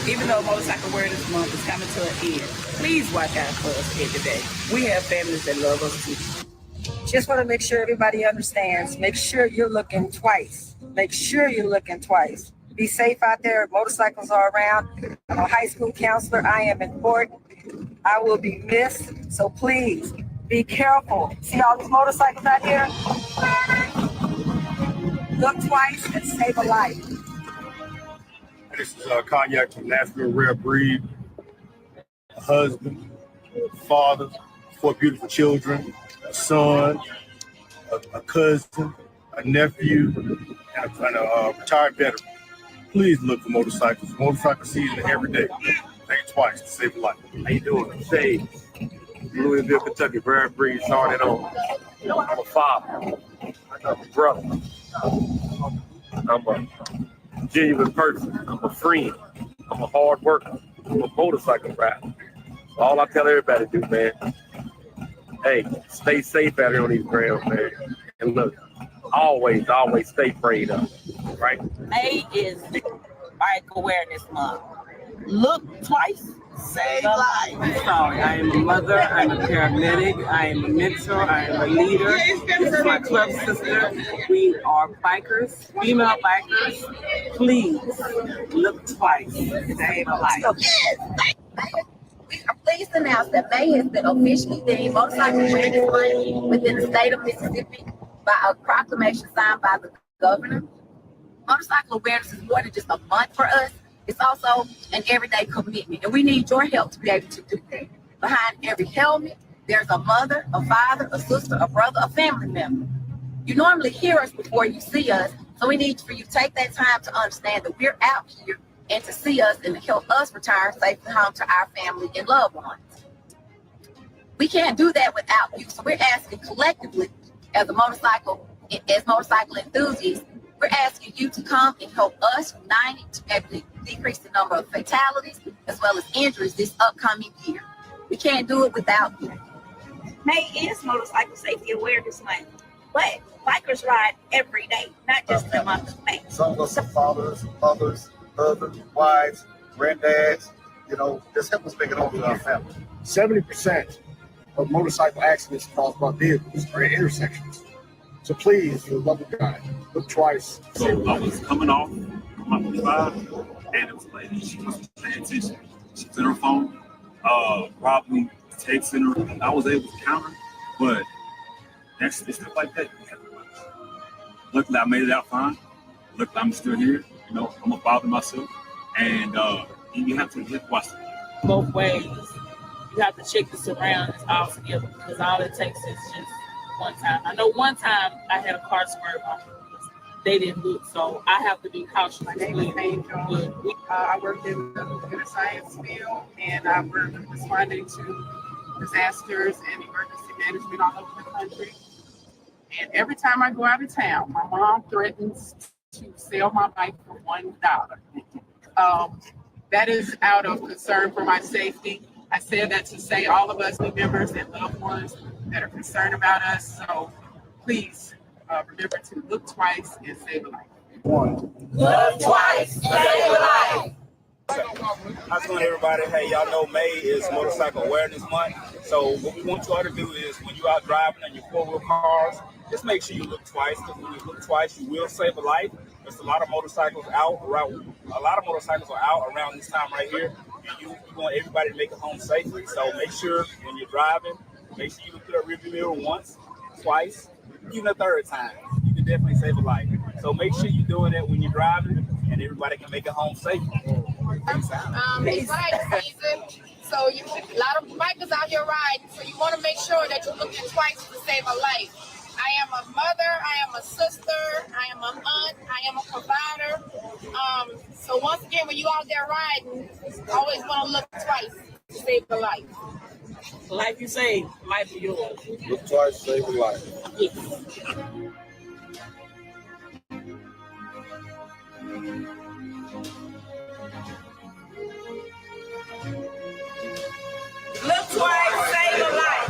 Even though Motorcycle Awareness Month is coming to an end, please watch out for us every day. We have families that love us too. Just want to make sure everybody understands. Make sure you're looking twice. Make sure you're looking twice. Be safe out there. Motorcycles are around. I'm a high school counselor. I am important. I will be missed. So please be careful. See all these motorcycles out here? Look twice and save a life. This is Cognac from Nashville Rare Breed. A husband, father, 4 beautiful children, a son, a cousin, a nephew, and a retired veteran. Please look for motorcycles. Motorcycle season every day. Think twice to save a life. How you doing? Shade, Louisville, Kentucky, Rare Breed, starting it on. I'm a father. I'm a brother. I'm a genuine person. I'm a friend. I'm a hard worker. I'm a motorcycle rider. So all I tell everybody to do, man, hey, stay safe out here on these grounds, man. And look, always stay prayed up, right? May is Bike Awareness Month. Look twice, save a life. I'm sorry, I am a mother, I'm a paramedic, I am a mentor, I am a leader. This is my club sister. We are bikers, female bikers. Please look twice, save a life. We are pleased to announce that May has been officially deemed Motorcycle Awareness Month within the state of Mississippi by a proclamation signed by the governor. Motorcycle awareness is more than just a month for us. It's also an everyday commitment, and we need your help to be able to do that. Behind every helmet, there's a mother, a father, a sister, a brother, a family member. You normally hear us before you see us, so we need for you to take that time to understand that we're out here and to see us and to help us return safely home to our family and loved ones. We can't do that without you, so we're asking collectively as motorcycle enthusiasts, we're asking you to come and help us united to be able to decrease the number of fatalities as well as injuries this upcoming year. We can't do it without you. May is Motorcycle Safety Awareness Month, but bikers ride every day, not just the month of May. Some of us are fathers, mothers, husbands, wives, granddads, just help us make it home to our family. 70% of motorcycle accidents caused by vehicles are in intersections. So please, for the love of God, look twice. So I was coming off my 55, and it was a lady. She wasn't paying attention. She was in her phone, probably texting her. I was able to counter, but it's stuff like that. Luckily, I made it out fine. Luckily, I'm still here. I'm a father myself, and you have to watch it. Both ways. You have to check the surroundings all together because all it takes is just one time. I know one time I had a car swerve off because they didn't look, so I have to be cautious. My name is Angel. I work in the science field, and I work responding to disasters and emergency management all over the country. And every time I go out of town, my mom threatens to sell my bike for $1. That is out of concern for my safety. I said that to say all of us, new members and loved ones that are concerned about us. So please remember to look twice and save a life. Look twice, save a life. How's it going, everybody? Hey, y'all know May is Motorcycle Awareness Month. So what we want y'all to do is when you're out driving on your four-wheel cars, just make sure you look twice, because when you look twice, you will save a life. There's a lot of motorcycles out around. A lot of motorcycles are out around this time right here, and you want everybody to make it home safely. So make sure when you're driving, make sure you look at a rearview mirror once, twice, even a third time. You can definitely save a life. So make sure you're doing that when you're driving, and everybody can make it home safely. It's riding season, so a lot of bikers out here riding, so you want to make sure that you're looking twice to save a life. I am a mother, I am a sister, I am an aunt, I am a provider. So once again, when you out there riding, always want to look twice to save a life. Life you save, life is yours. Look twice, save a life. Yes. Look twice, save a life.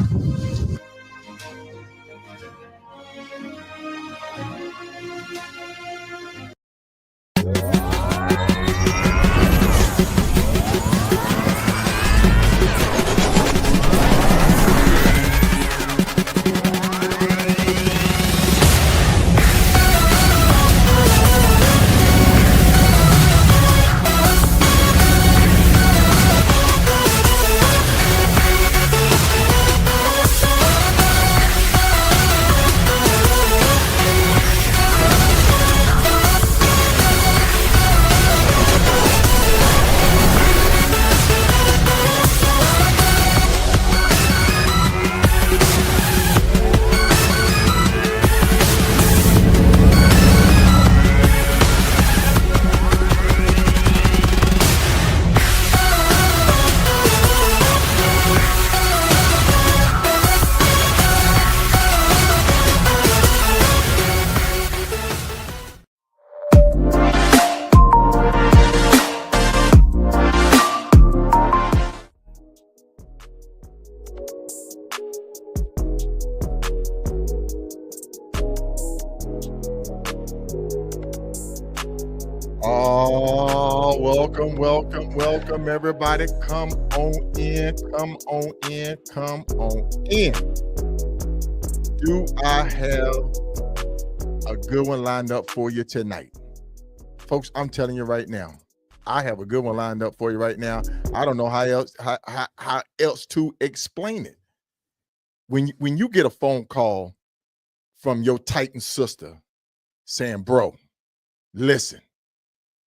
Oh, welcome, welcome, welcome, everybody. Come on in, come on in, come on in. Do I have a good one lined up for you tonight? Folks, I'm telling you right now, I have a good one lined up for you right now. I don't know how else to explain it. When you get a phone call from your Titan sister saying, bro, listen,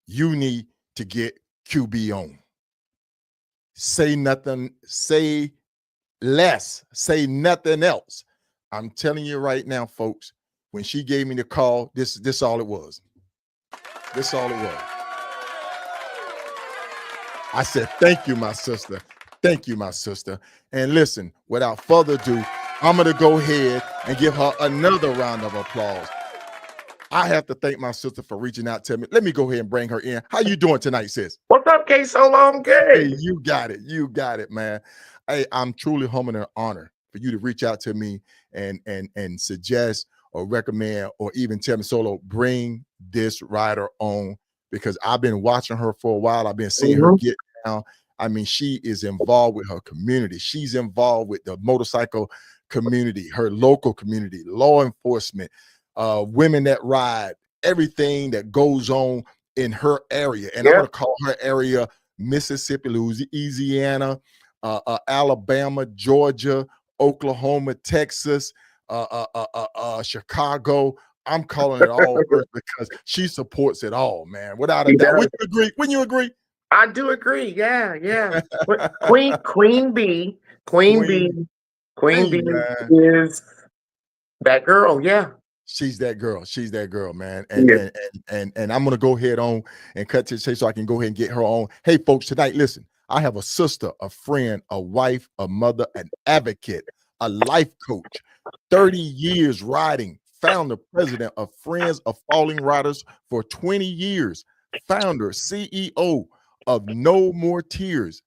you need to get QB on. Say nothing, say less, say nothing else. I'm telling you right now, folks, when she gave me the call, this all it was. This all it was. I said, thank you, my sister. Thank you, my sister. And listen, without further ado, I'm going to go ahead and give her another round of applause. I have to thank my sister for reaching out to me. Let me go ahead and bring her in. How you doing tonight, sis? What's up, KSolo? I'm good. Hey, you got it. You got it, man. Hey, I'm truly humbled and honored for you to reach out to me and suggest or recommend or even tell me, Solo, bring this rider on, because I've been watching her for a while. I've been seeing her get down. I mean, she is involved with her community. She's involved with the motorcycle community, her local community, law enforcement, women that ride, everything that goes on in her area. And I'm going to call her area Mississippi, Louisiana, Alabama, Georgia, Oklahoma, Texas, Chicago. I'm calling it all her because she supports it all, man. Without a doubt. Would you agree? Wouldn't you agree? I do agree. Yeah. Qwn B is that girl. Yeah. She's that girl. She's that girl, man. And I'm gonna go ahead on and cut to the chase so I can go ahead and get her on. Hey, folks, tonight, listen, I have a sister, a friend, a wife, a mother, an advocate, a life coach, 30 years riding, founder, president of Friends of Falling Riders for 20 years, founder, CEO of No More Tears,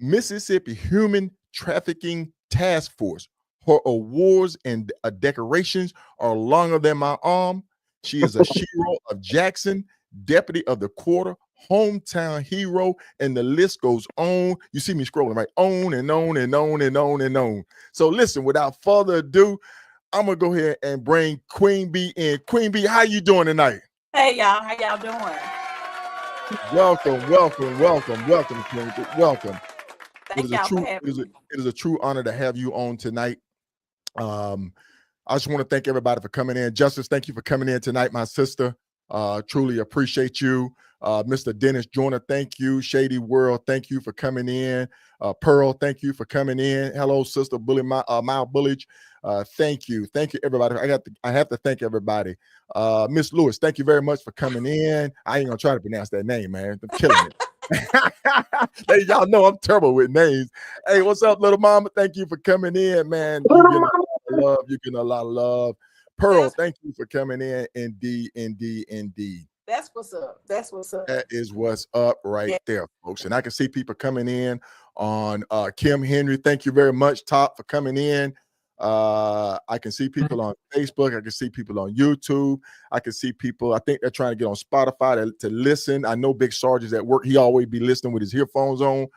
Mississippi Human Trafficking Task Force. Her awards and decorations are longer than my arm. She is a hero of Jackson, deputy of the quarter, hometown hero, and the list goes on. You see me scrolling, right? On and on and on and on and on. So listen, without further ado, I'm going to go ahead and bring Qwn B in. Qwn B, how you doing tonight? Hey, y'all. How y'all doing? Welcome, Qwn B. Welcome. Thank y'all for having me. It is a true honor to have you on tonight. I just want to thank everybody for coming in. Justice, thank you for coming in tonight, my sister. Truly appreciate you. Mr. Dennis Joyner, thank you. Shady World, thank you for coming in. Pearl, thank you for coming in. Hello, sister Bully, Mild Bullage. Thank you, everybody. I have to thank everybody. Miss Lewis, thank you very much for coming in. I ain't gonna try to pronounce that name, man. I'm killing it. Hey, y'all know I'm terrible with names. Hey, what's up, little mama? Thank you for coming in, man. You getting a lot of love. Pearl, thank you for coming in. Indeed. That's what's up. That is what's up right there, folks. And I can see people coming in on Kim Henry. Thank you very much, Top, for coming in. I can see people on Facebook. I can see people on YouTube. I can see people, I think they're trying to get on Spotify to listen. I know Big Sarge is at work. He always be listening with his earphones on.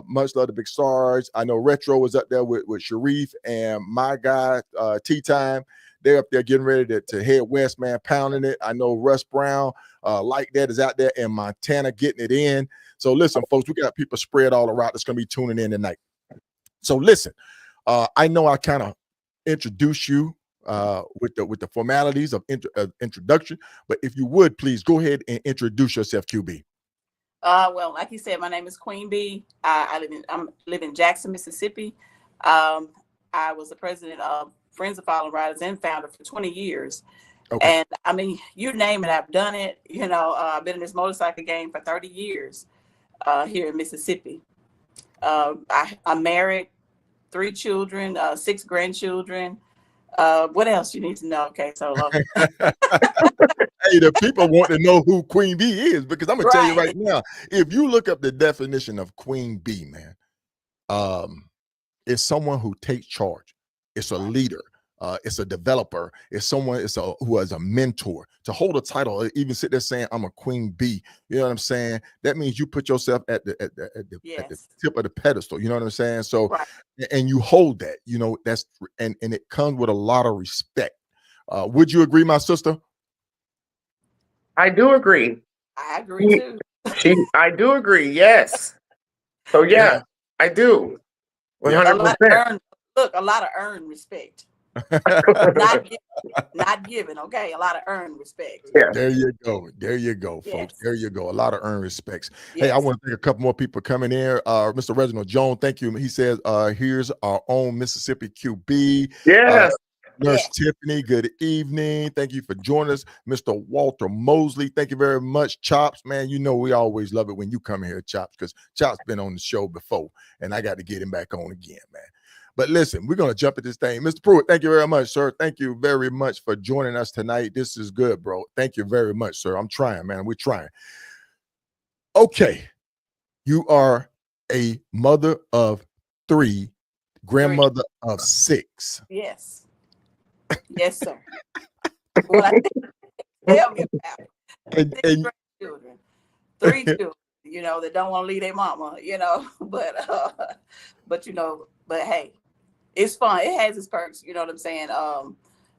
Much love to Big Sarge. I know Retro was up there with Sharif and my guy, Tea Time. They're up there getting ready to head west, man, pounding it. I know Russ Brown, like that, is out there in Montana getting it in. So listen, folks, we got people spread all around that's going to be tuning in tonight. So listen, I know I kind of introduced you with the formalities of introduction, but if you would, please go ahead and introduce yourself, QB. Well, like you said, my name is Qwn B. I live in Jackson, Mississippi. I was the president of Friends of Fallen Riders and founder for 20 year. Okay. And I mean, you name it, I've done it. You know, I've been in this motorcycle game for 30 years here in Mississippi. I'm married, 3 children, 6 grandchildren. What else you need to know? Okay, so hey, the people want to know who Qwn B is, because I'm gonna tell you right now, if you look up the definition of Qwn B, man, it's someone who takes charge. It's a leader. it's a developer, it's someone, who has a mentor. To hold a title, even sit there saying I'm a Queen B, you know what I'm saying? That means you put yourself at the tip of the pedestal. You know what I'm saying? So, Right. and you hold that. You know, that's and it comes with a lot of respect. Would you agree, my sister? I do agree. I agree too. I do agree. Yes. So yeah, I do. 100%. A lot of earned respect. not given. Okay, a lot of earned respect. Yeah. There you go. There you go, Yes. folks. There you go. A lot of earned respects. Yes. Hey, I want to thank a couple more people coming in. Mr. Reginald Jones, thank you. He says, here's our own Mississippi QB. Yes. Nurse Tiffany, good evening. Thank you for joining us. Mr. Walter Mosley, thank you very much. Chops, man, you know we always love it when you come here, Chops, because Chops been on the show before, and I got to get him back on again, man. But listen, we're going to jump at this thing. Mr. Pruitt, thank you very much, sir. Thank you very much for joining us tonight. This is good, bro. Thank you very much, sir. I'm trying, man. We're trying. Okay. You are a mother of 3, grandmother of 6. Yes. Yes, sir. Well, tell me about it. And children, 3 children, you know, that don't want to leave their mama, you know, but you know, but hey, it's fun. It has its perks. You know what I'm saying?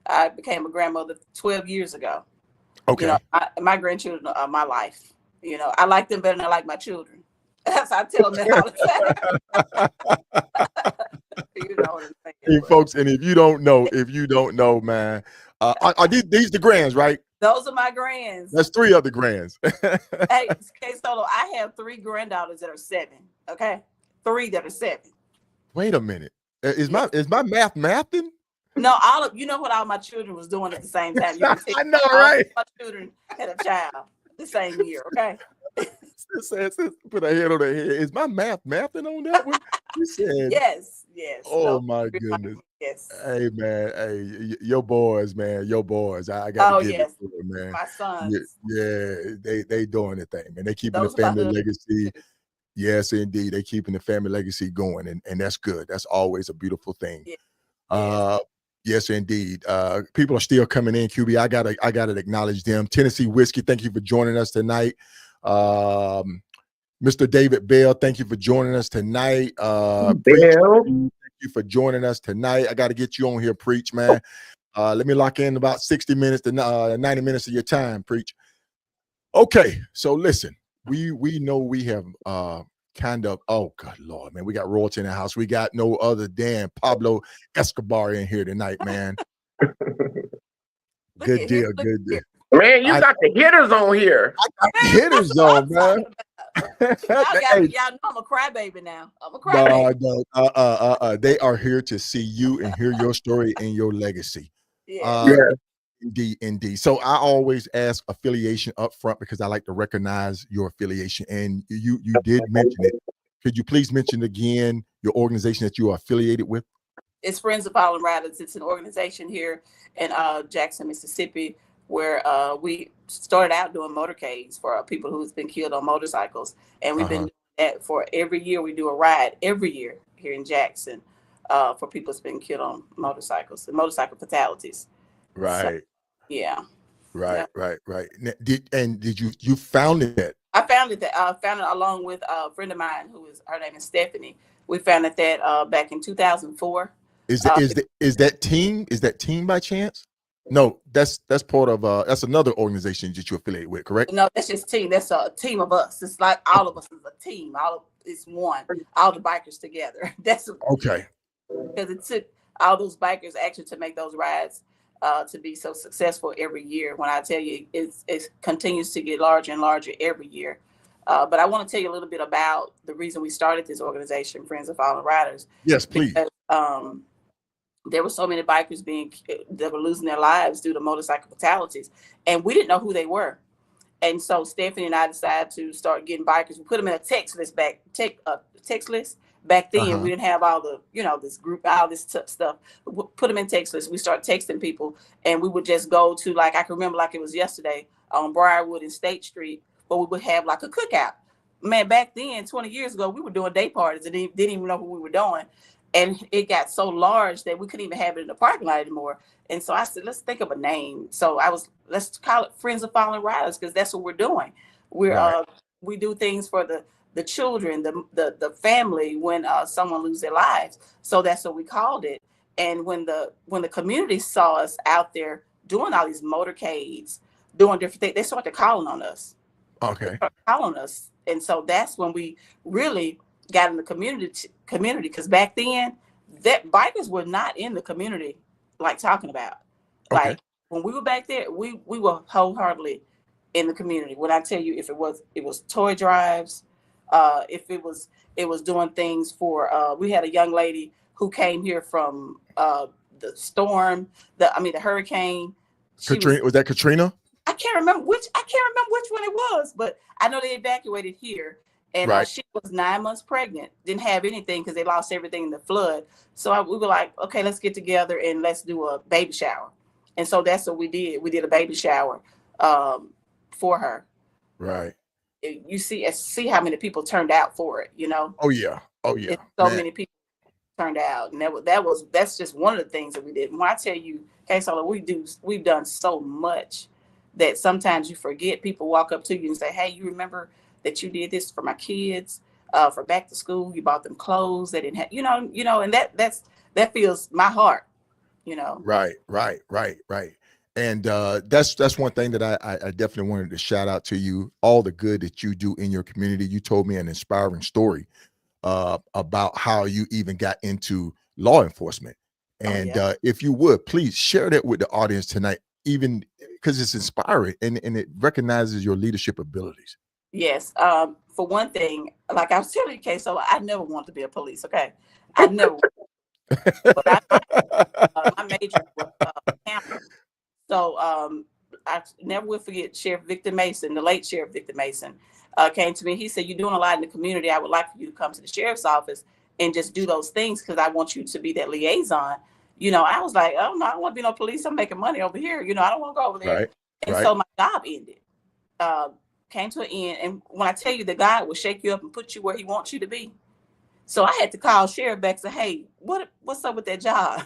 I became a grandmother 12 years ago. Okay. You know, my grandchildren are my life. You know, I like them better than I like my children. That's I tell them that all the time. You know what I'm saying? Hey, folks, and if you don't know, man, are these the grands, right? Those are my grands. That's 3 other grands. Hey, KSolo, I have 3 granddaughters that are 7. Okay, 3 that are 7. Wait a minute. Is my mathing? No, you know what all my children was doing at the same time. You can see I know, right? My children had a child the same year. Okay. Put a head on their head. Is my mathing on that one? He said, yes. Oh my goodness. Yes. Hey man, hey, your boys, man, your boys. I got to give it to them, man. My sons. Yeah, they doing the thing, man. They keeping Those the family legacy. Yes, indeed. They keeping the family legacy going, and that's good. That's always a beautiful thing. Yeah. Yes, indeed. People are still coming in, QB. I gotta acknowledge them. Tennessee Whiskey, thank you for joining us tonight. Mr. David Bell, thank you for joining us tonight. Preach, thank you for joining us tonight. I got to get you on here, Preach, man. Let me lock in about 60 minutes to 90 minutes of your time, Preach. Okay, so listen, we know we have kind of, oh good Lord, man, we got royalty in the house. We got no other than Pablo Escobar in here tonight, man. Good deal. Man, you got the hitters on here. I got hitters on, man. Y'all know I'm a crybaby now. I'm a crybaby. No. They are here to see you and hear your story and your legacy. Indeed. So I always ask affiliation up front because I like to recognize your affiliation. And you did mention it. Could you please mention again your organization that you are affiliated with? It's Friends of Fallen Riders. It's an organization here in Jackson, Mississippi, where we started out doing motorcades for people who's been killed on motorcycles. And we've been doing that for every year. We do a ride every year here in Jackson for people who's been killed on motorcycles and motorcycle fatalities. Right. So, yeah. Right. Did you founded it? I founded it along with a friend of mine her name is Stephanie. We founded that back in 2004. Is that team by chance? No, that's part of that's another organization that you affiliate with, correct? No, that's just team. That's a team of us. It's like all of us is a team. It's one. All the bikers together. That's okay. Because it took all those bikers actually to make those rides to be so successful every year. When I tell you, it continues to get larger and larger every year. But I want to tell you a little bit about the reason we started this organization, Friends of Fallen Riders. Yes, please. Because, there were so many bikers that were losing their lives due to motorcycle fatalities, and we didn't know who they were. And so Stephanie and I decided to start getting bikers. We put them in a text list text list. Back then, we didn't have all the, this group, all this stuff. We put them in text lists. We started texting people, and we would just go to, like, I can remember like it was yesterday on Briarwood and State Street, where we would have like a cookout. Man, back then, 20 years ago, we were doing day parties and didn't even know who we were doing. and it got so large that we couldn't even have it in the parking lot anymore. And so I said, let's think of a name. So let's call it Friends of Fallen Riders, because that's what we're doing. We do things for the children, the family when someone loses their lives. So that's what we called it. And when the community saw us out there doing all these motorcades, doing different things, they started calling on us. Okay. Calling us. And so that's when we really got in the community, because back then that bikers were not in the community like talking about. Okay. Like when we were back there, we were wholeheartedly in the community. When I tell you, if it was toy drives, if it was doing things for we had a young lady who came here from the storm, the hurricane. Katrina, was that Katrina? I can't remember which one it was, but I know they evacuated here. And Right. She was 9 months pregnant, didn't have anything because they lost everything in the flood. So we were like, okay, let's get together and let's do a baby shower. And so that's what we did. We did a baby shower for her. Right. You see how many people turned out for it, you know? Oh yeah. Oh yeah. So many people turned out. And that's just one of the things that we did. When I tell you, KSolo, we've done so much that sometimes you forget. People walk up to you and say, hey, you remember that you did this for my kids, for back to school, you bought them clothes, they didn't have, you know, and that feels my heart, you know. Right. And that's one thing that I definitely wanted to shout out to you, all the good that you do in your community. You told me an inspiring story about how you even got into law enforcement. And if you would, please share that with the audience tonight, even because it's inspiring and it recognizes your leadership abilities. Yes. For one thing, like I was telling you, KSolo, I never wanted to be a police. Okay. I never. But my major was camera. So I never will forget Sheriff Victor Mason, the late Sheriff Victor Mason, came to me. He said, you're doing a lot in the community. I would like for you to come to the sheriff's office and just do those things because I want you to be that liaison. You know, I was like, oh no, I don't want to be no police. I'm making money over here. You know, I don't want to go over there. And so my job ended. Came to an end. And when I tell you that God will shake you up and put you where he wants you to be. So I had to call Sheriff back and say, hey, what's up with that job?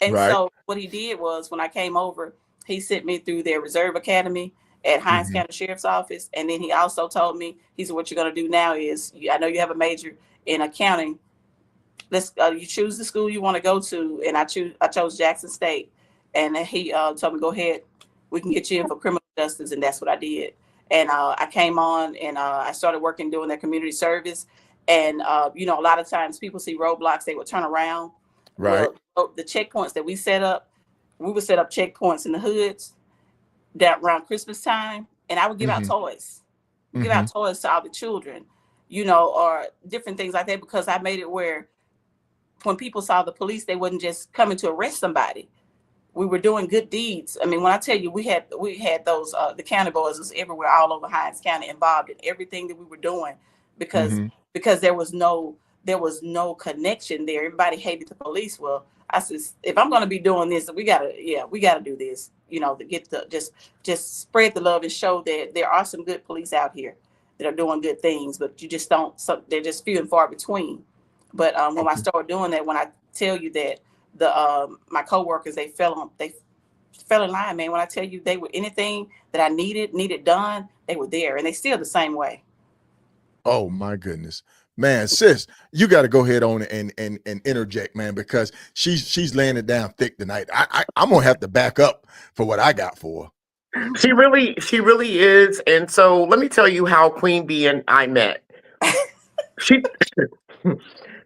And so what he did was when I came over, he sent me through their reserve academy at Hinds County Sheriff's Office. And then he also told me, he said, what you're going to do now is, I know you have a major in accounting. You choose the school you want to go to. And I chose Jackson State. And he told me, go ahead, we can get you in for criminal justice. And that's what I did. And I came on and I started working doing that community service. And, you know, a lot of times people see roadblocks, they would turn around. Right. Well, the checkpoints that we set up, we would set up checkpoints in the hoods that around Christmas time. And I would give out toys, give out toys to all the children, you know, or different things like that, because I made it where when people saw the police, they wasn't just coming to arrest somebody. We were doing good deeds. I mean, when I tell you, we had those, the county boys was everywhere, all over Hinds County, involved in everything that we were doing because there was no connection there. Everybody hated the police. Well, I said, if I'm going to be doing this, we gotta do this, you know, to get just spread the love and show that there are some good police out here that are doing good things, but you just don't, they're just few and far between. But when I started doing that, when I tell you that my coworkers, they fell in line, man. When I tell you they were anything that I needed done, they were there, and they still the same way. Oh my goodness, man, sis, you got to go ahead on and interject, man, because she's laying it down thick tonight. I'm gonna have to back up for what I got for her. She really is. And so let me tell you how Qwn B and I met.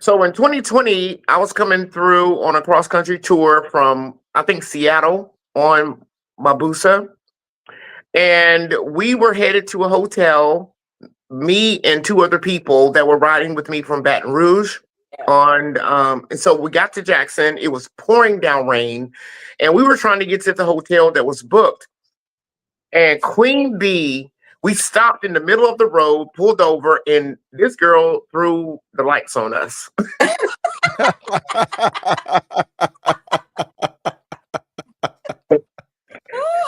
So in 2020, I was coming through on a cross-country tour from, I think, Seattle on Mabusa. And we were headed to a hotel, me and two other people that were riding with me from Baton Rouge. And so we got to Jackson. It was pouring down rain. And we were trying to get to the hotel that was booked. And Qwn B, we stopped in the middle of the road, pulled over, and this girl threw the lights on us.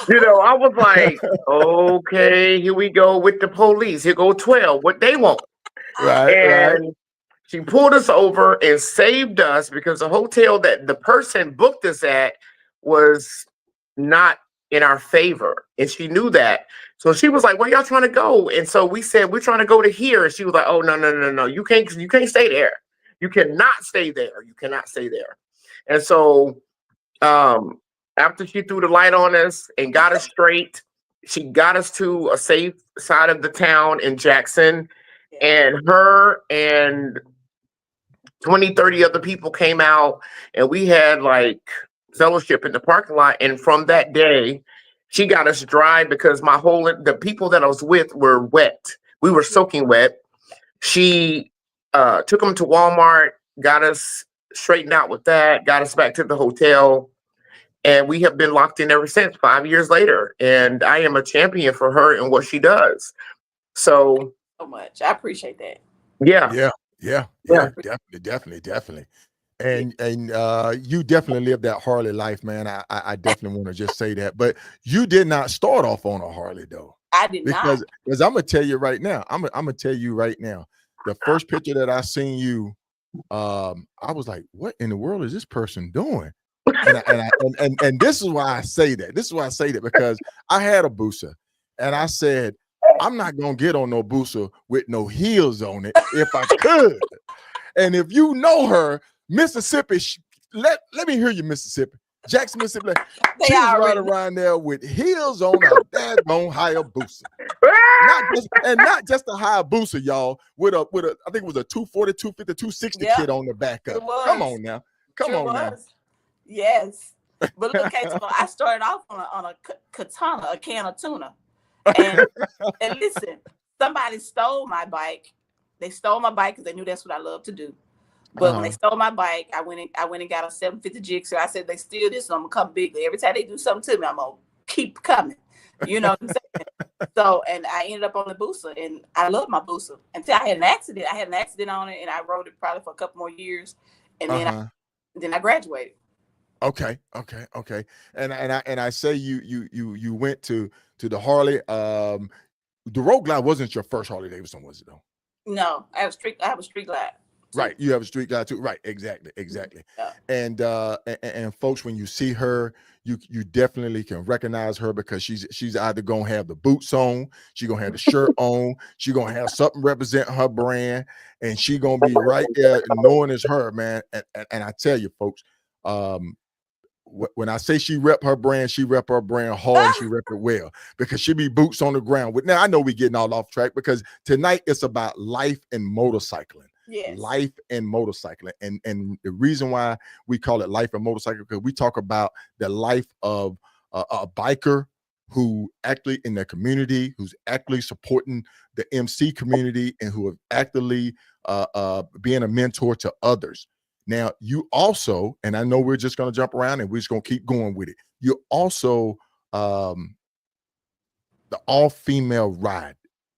You know, I was like, okay, here we go with the police. Here go 12, what they want. Right. She pulled us over and saved us because the hotel that the person booked us at was not in our favor. And she knew that. So she was like, where y'all trying to go? And so we said, we're trying to go to here. And she was like, oh, no. You can't stay there. You cannot stay there. You cannot stay there. And so after she threw the light on us and got us straight, she got us to a safe side of the town in Jackson. And her and 20, 30 other people came out, and we had like fellowship in the parking lot. And from that day, she got us dry because the people that I was with were wet. We were soaking wet. She took them to Walmart, got us straightened out with that, got us back to the hotel. And we have been locked in ever since, 5 years later. And I am a champion for her and what she does. So much. I appreciate that. Yeah. Definitely. And you definitely lived that Harley life, man. I definitely want to just say that. But you did not start off on a Harley though. I did not. Because I'm gonna tell you right now. I'm gonna tell you right now. The first picture that I seen you, I was like, what in the world is this person doing? And this is why I say that. This is why I say that, because I had a Busa and I said, I'm not gonna get on no Busa with no heels on it if I could. And if you know her, Mississippi, let me hear you, Mississippi. Jackson, Mississippi. She's right around there with heels on a daggone Hayabusa. Not just a Hayabusa, y'all, with a I think it was a 240, 250, 260 kit on the back of it. Come on now. Come on now. Yes. But okay, so I started off on a katana, a can of tuna. And listen, somebody stole my bike. They stole my bike because they knew that's what I love to do. But when they stole my bike, I went and got a 750 Gixxer. I said, they steal this, so I'm gonna come bigly. Every time they do something to me, I'm gonna keep coming. You know what I'm saying? So, and I ended up on the Busa, and I love my Busa until I had an accident. I had an accident on it, and I rode it probably for a couple more years, and then I graduated. Okay. And I say you went to the Harley. The Road Glide wasn't your first Harley Davidson, was it though? No, I have a street glide. Right, you have a street glide too. Right, exactly. Yeah. And folks, when you see her, you definitely can recognize her because she's either gonna have the boots on, she's gonna have the shirt on, she's gonna have something represent her brand, and she gonna be right there knowing it's her, man. And I tell you, folks, when I say she rep her brand hard and she rep it well, because she be boots on the ground. Now I know we getting all off track because tonight it's about life and motorcycling. Yes. Life and motorcycling. And the reason why we call it life and motorcycling, because we talk about the life of a biker who actually in their community, who's actually supporting the MC community, and who are actively being a mentor to others. Now, you also, and I know we're just going to jump around and we're just going to keep going with it. You also, the all-female ride.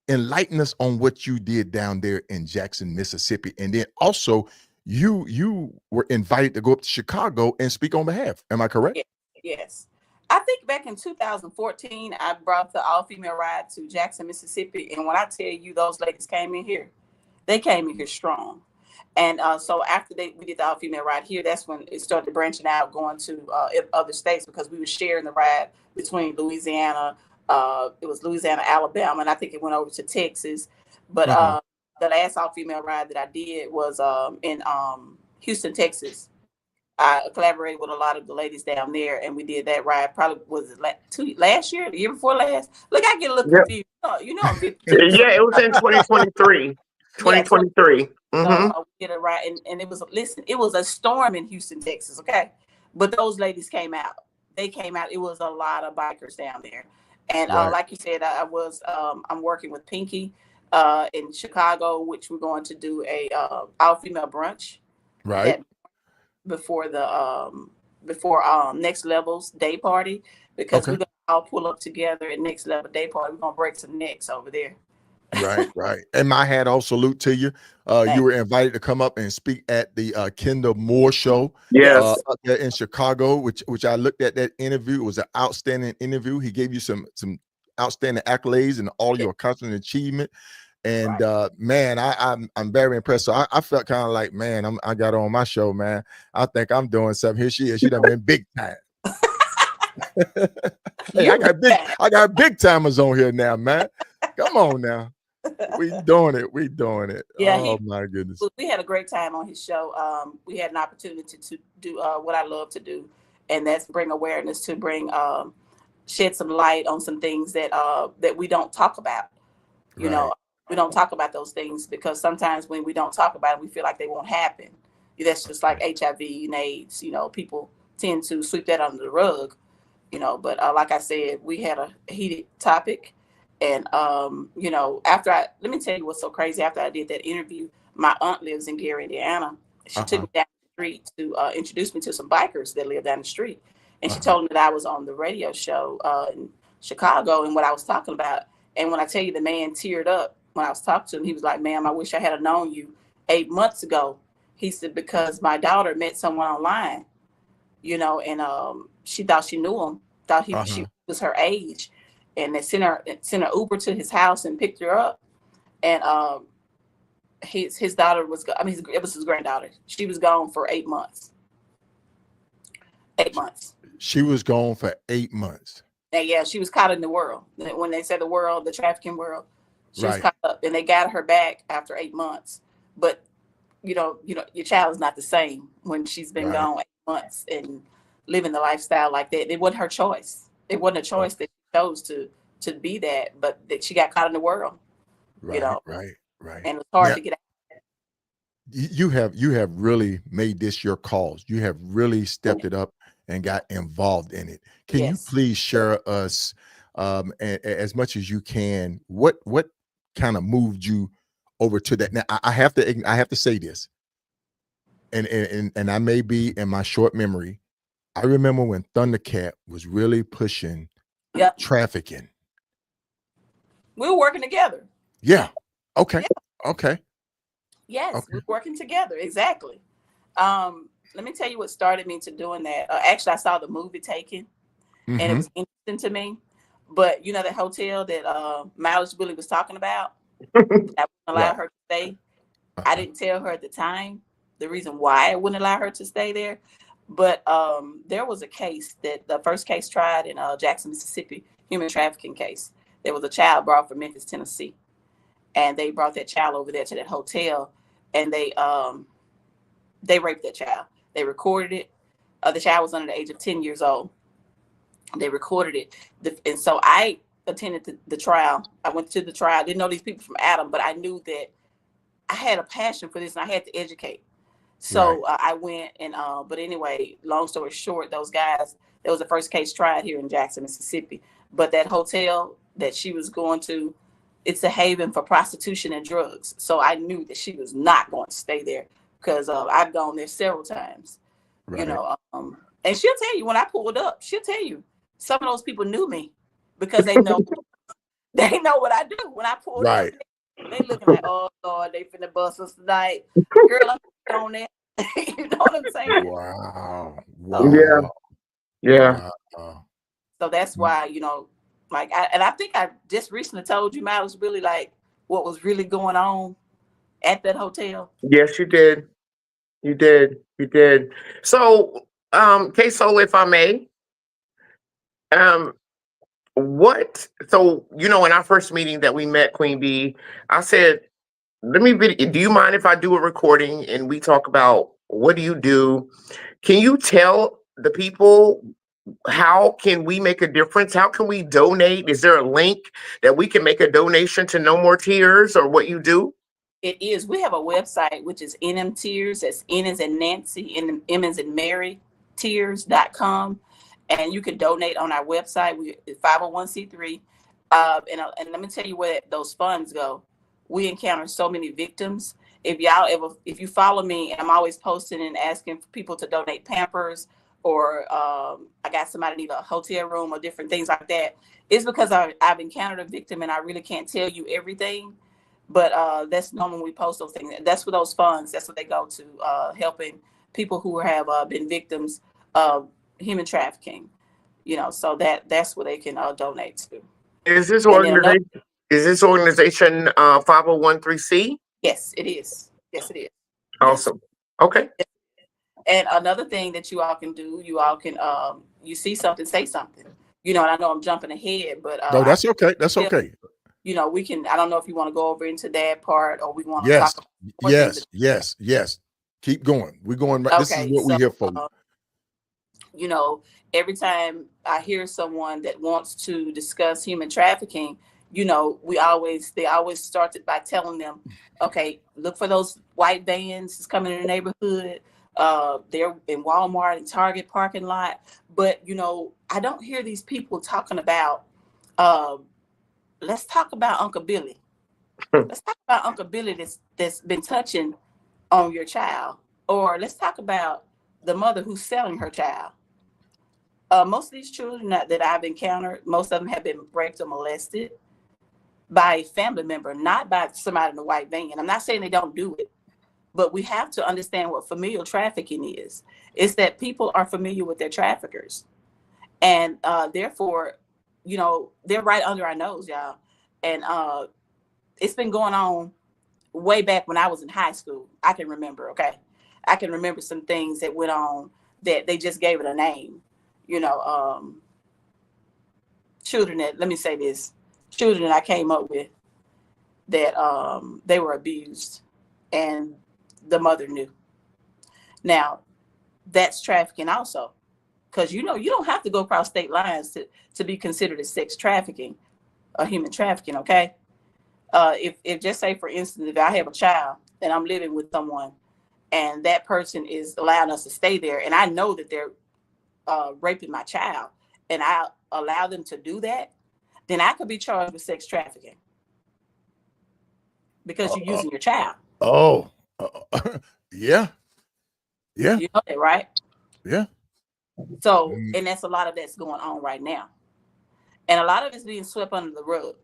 Enlighten us on what you did down there in Jackson, Mississippi. And then also you were invited to go up to Chicago and speak on behalf. Am I correct? Yes. I think back in 2014, I brought the all-female ride to Jackson, Mississippi. And when I tell you those ladies came in here, they came in here strong. And so after we did the all-female ride here, that's when it started branching out, going to other states, because we were sharing the ride between Louisiana. It was Louisiana, Alabama, and I think it went over to Texas. But the last all-female ride that I did was in Houston, Texas. I collaborated with a lot of the ladies down there, and we did that ride. Probably was it last year, the year before last. Look, I get a little confused. You know, yeah, it was in 2023. 2023. So we did a ride, and it was, listen, it was a storm in Houston, Texas. Okay, but those ladies came out. They came out. It was a lot of bikers down there, and like you said, I'm working with Pinky in Chicago, which we're going to do a all-female brunch. Right. Before the Next Level's day party, because we're gonna all pull up together at Next Level day party. We're gonna break some necks over there. Right. And my hat off salute to you. You were invited to come up and speak at the Kendall Moore show. Yes. Up there in Chicago, which I looked at that interview. It was an outstanding interview. He gave you some outstanding accolades and all your constant achievement. And man, I'm very impressed. So I felt kind of like, man, I got on my show, man. I think I'm doing something. Here she is. She done been big time. Hey, I got big timers on here now, man. Come on now. We doing it. We doing it. Yeah, oh my goodness. We had a great time on his show. We had an opportunity to do what I love to do, and that's bring awareness, to bring shed some light on some things that that we don't talk about. You know, we don't talk about those things because sometimes when we don't talk about it, we feel like they won't happen. That's just like HIV and AIDS. You know, people tend to sweep that under the rug. You know, but like I said, we had a heated topic. And, you know, let me tell you what's so crazy. After I did that interview, my aunt lives in Gary, Indiana. She took me down the street to introduce me to some bikers that live down the street. And she told me that I was on the radio show in Chicago and what I was talking about. And when I tell you, the man teared up when I was talking to him, he was like, ma'am, I wish I had known you 8 months ago. He said, because my daughter met someone online, you know, and she thought she knew him, thought she was her age. And they sent her Uber to his house and picked her up. And his daughter was, it was his granddaughter. She was gone for 8 months. 8 months. She was gone for 8 months. And yeah, she was caught in the world. When they say the world, the trafficking world, she was caught up, and they got her back after 8 months. But you know, your child is not the same when she's been gone 8 months and living the lifestyle like that. It wasn't her choice. It wasn't a choice that she chose to be that, but that she got caught in the world. Right, you know, right. And it's hard to get out. You have really made this your cause. You have really stepped it up and got involved in it. Can you please share us, as much as you can, what kind of moved you over to that? Now, I have to say this, and I may be in my short memory. I remember when Thundercat was really pushing trafficking. We were working together. Yeah. Okay. Yeah. Okay. Yes, we're working together. Exactly. Let me tell you what started me to doing that. Actually, I saw the movie Taken, and it was interesting to me. But you know, the hotel that Mileage Billy was talking about, I wouldn't allow her to stay. I didn't tell her at the time the reason why I wouldn't allow her to stay there. But there was a case that the first case tried in Jackson, Mississippi, human trafficking case. There was a child brought from Memphis, Tennessee, and they brought that child over there to that hotel, and they raped that child. They recorded it. The child was under the age of 10 years old. They recorded it, and so I attended the trial. I went to the trial. I didn't know these people from Adam, but I knew that I had a passion for this, and I had to educate. So I went and, but anyway, long story short, those guys, that was the first case tried here in Jackson, Mississippi. But that hotel that she was going to, it's a haven for prostitution and drugs. So I knew that she was not going to stay there because I've gone there several times, you know. And she'll tell you when I pulled up, she'll tell you some of those people knew me because they know they know what I do when I pulled up. They looking like, oh Lord, they finna bust us tonight. Girl, I'm on there. You know what I'm saying? Wow. Yeah. So that's why, you know, like, I think I just recently told you, Miles, really like what was really going on at that hotel. Yes, you did. You did. So, KSolo, if I may, so, you know, in our first meeting that we met, Qwn B, I said, do you mind if I do a recording and we talk about what do you do? Can you tell the people how can we make a difference? How can we donate? Is there a link that we can make a donation to No More Tears or what you do? It is. We have a website, which is NM Tears. That's N as in Nancy, and M as in Mary, tears.com. And you can donate on our website. We're 501c3. And let me tell you where those funds go. We encounter so many victims. If you follow me, I'm always posting and asking for people to donate Pampers, or I got somebody need a hotel room or different things like that. It's because I've encountered a victim and I really can't tell you everything. But that's normally when we post those things. That's what those funds, that's what they go to, helping people who have been victims of human trafficking. You know, so that's what they can donate to. Is this organization? Is this organization 501(c)(3)? Yes, it is. Yes, it is. Awesome. Okay. And another thing that you all can do, you all can, you see something, say something. You know, and I know I'm jumping ahead, but no, that's okay. That's feel, okay. you know, we can. I don't know if you want to go over into that part, or we want to Yes, talk about more things. yes. Keep going. We're going right. This is Okay, what we're so here for. you know, every time I hear someone that wants to discuss human trafficking, you know, they always started by telling them, okay, look for those white vans that's coming in the neighborhood. They're in Walmart and Target parking lot. But, you know, I don't hear these people talking about, let's talk about Uncle Billy. Let's talk about Uncle Billy that's been touching on your child. Or let's talk about the mother who's selling her child. Most of these children that I've encountered, most of them have been raped or molested by a family member, not by somebody in a white van. I'm not saying they don't do it, but we have to understand what familial trafficking is. It's that people are familiar with their traffickers. And therefore, you know, they're right under our nose, y'all. And it's been going on way back when I was in high school. I can remember, okay? I can remember some things that went on that they just gave it a name. You know, children that, let me say this, children that I came up with that they were abused and the mother knew. Now, that's trafficking also, because, you know, you don't have to go across state lines to be considered as sex trafficking or human trafficking, okay? If just say, for instance, if I have a child and I'm living with someone and that person is allowing us to stay there and I know that they're raping my child and I allow them to do that, then I could be charged with sex trafficking because you're using your child. Oh, yeah. You know that, right? Yeah. So, and that's a lot of that's going on right now. And a lot of it's being swept under the rug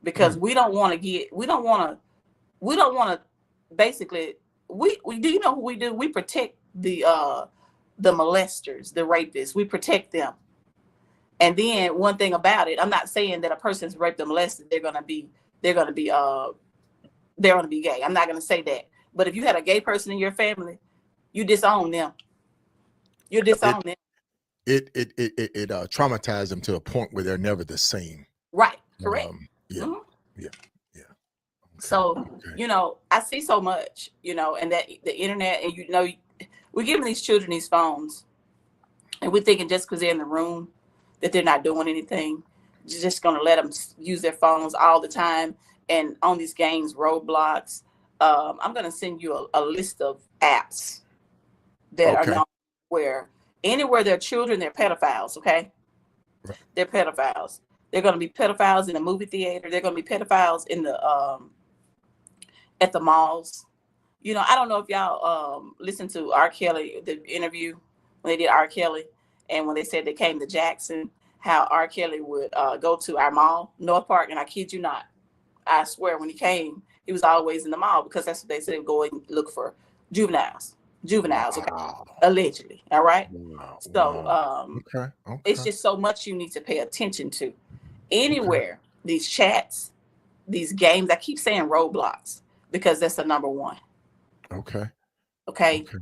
because we don't want to basically, we do, you know what we do? We protect the molesters, the rapists. We protect them. And then one thing about it, I'm not saying that a person's raped or molested, they're gonna be gay. I'm not gonna say that. But if you had a gay person in your family, you disown them. You disown them. It traumatized them to a point where they're never the same. Right. Correct. Yeah. Mm-hmm. Yeah. So, you know, I see so much, you know, and that the internet, and, you know, we're giving these children these phones and we're thinking just because they're in the room that they're not doing anything. You're just going to let them use their phones all the time and on these games, Roblox. I'm going to send you a list of apps that are known where anywhere there are children, they're pedophiles, okay? Right. They're pedophiles. They're going to be pedophiles in the movie theater. They're going to be pedophiles in the at the malls. You know, I don't know if y'all listened to R. Kelly, the interview when they did R. Kelly, and when they said they came to Jackson, how R. Kelly would go to our mall, North Park, and I kid you not, I swear when he came, he was always in the mall because that's what they said, go and look for juveniles, okay, allegedly, all right? So it's just so much you need to pay attention to. Anywhere, these chats, these games, I keep saying Roblox because that's the number one. Okay.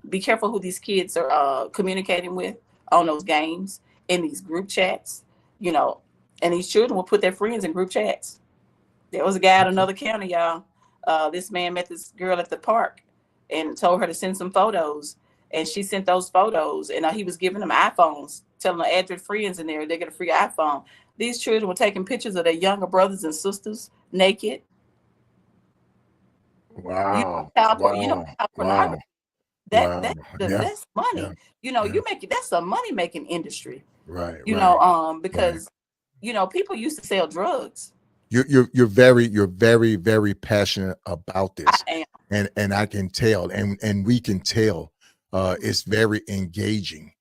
Be careful who these kids are communicating with on those games, in these group chats, you know, and these children will put their friends in group chats. There was a guy in another county, y'all. This man met this girl at the park and told her to send some photos. And she sent those photos and he was giving them iPhones, telling them add your friends in there. They get a free iPhone. These children were taking pictures of their younger brothers and sisters naked. Wow. You know how pornography. That's money. Yeah. You know, that's a money making industry. Right. You know, because you know, people used to sell drugs. You're very, very passionate about this. I am. And I can tell, and we can tell it's very engaging.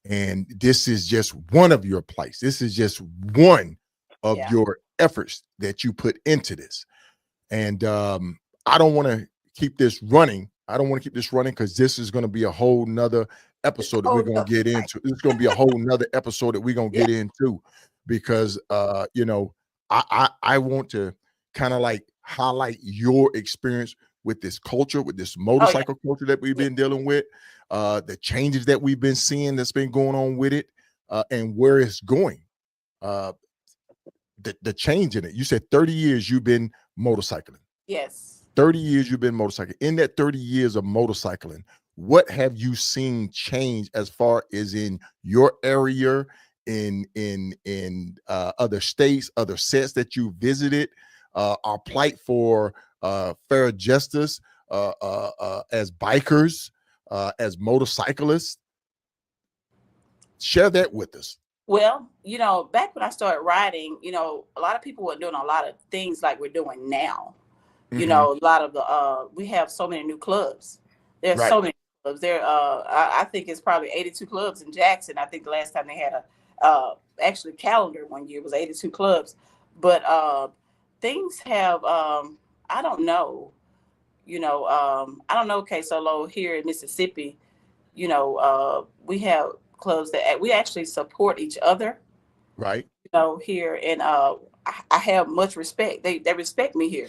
And this is just one of your plights. This is just one of your efforts that you put into this. And I don't want to keep this running. I don't want to keep this running because this is going to be a whole nother episode that we're going to get into. It's going to be a whole nother episode that we're going to get into because, you know, I want to kind of like highlight your experience with this culture, with this motorcycle culture that we've been dealing with, the changes that we've been seeing that's been going on with it, and where it's going. The change in it. You said 30 years you've been motorcycling. Yes. 30 years you've been motorcycling. In that 30 years of motorcycling, what have you seen change as far as in your area, in other states, other sets that you visited, our plight for fair justice as bikers, as motorcyclists? Share that with us. Well, back when I started riding, a lot of people were doing a lot of things like we're doing now. A lot of the we have so many new clubs. There's so many clubs. I think it's probably 82 clubs in Jackson. I think the last time they had a actually calendar one year was 82 clubs. But things have I don't know. I don't know, KSolo here in Mississippi. We have clubs that we actually support each other. Right. Here, and I have much respect. They respect me here.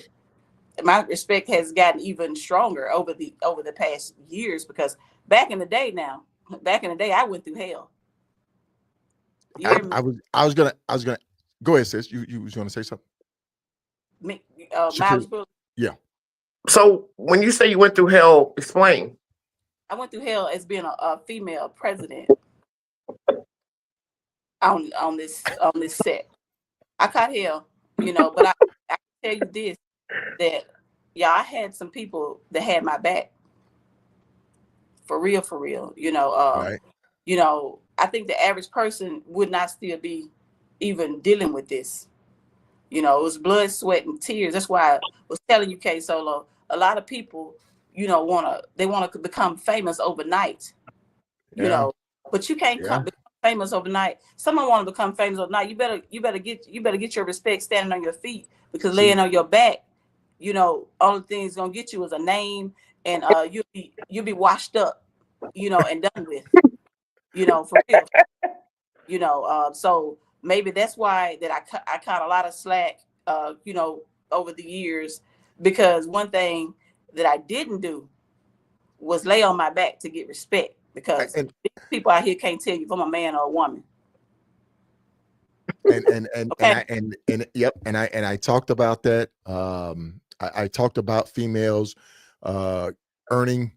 My respect has gotten even stronger over the past years, because back in the day I went through hell. I was gonna go ahead, sis. You was gonna say something. Yeah. So when you say you went through hell, explain. I went through hell as being a female president on this set. I caught hell, but I can tell you this, that I had some people that had my back. For real. Right. I think the average person would not still be even dealing with this. It was blood, sweat, and tears. That's why I was telling you, KSolo, a lot of people, want to become famous overnight. But you can't become famous overnight. Someone want to become famous overnight. You better get your respect standing on your feet, because laying on your back, only thing is gonna get you is a name, and you'll be washed up, and done with, for real. So maybe that's why that I caught a lot of slack, over the years, because one thing that I didn't do was lay on my back to get respect, because people out here can't tell you if I'm a man or a woman. And I talked about that. I talked about females earning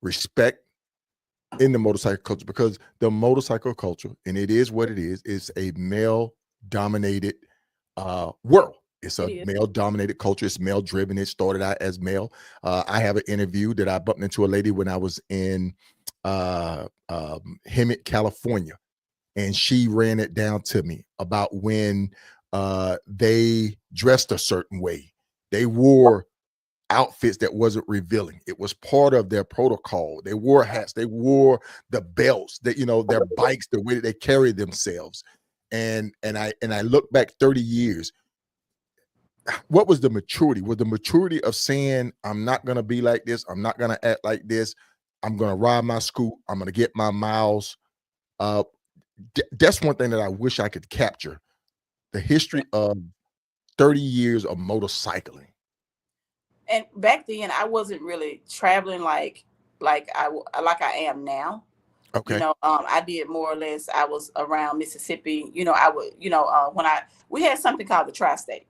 respect in the motorcycle culture, because the motorcycle culture, and it is what it is a male dominated world. It's a male dominated culture. It's male driven. It started out as male. I have an interview that I bumped into a lady when I was in Hemet, California, and she ran it down to me about when they dressed a certain way. They wore outfits that wasn't revealing. It was part of their protocol. They wore hats. They wore the belts. That their bikes, the way that they carry themselves. And I look back 30 years. What was the maturity? Was the maturity of saying, I'm not gonna be like this. I'm not gonna act like this. I'm gonna ride my scoot. I'm gonna get my miles. That's one thing that I wish I could capture, the history of 30 years of motorcycling. And back then I wasn't really traveling like I am now. Okay. I did more or less. I was around Mississippi. I would, when we had something called the Tri-State.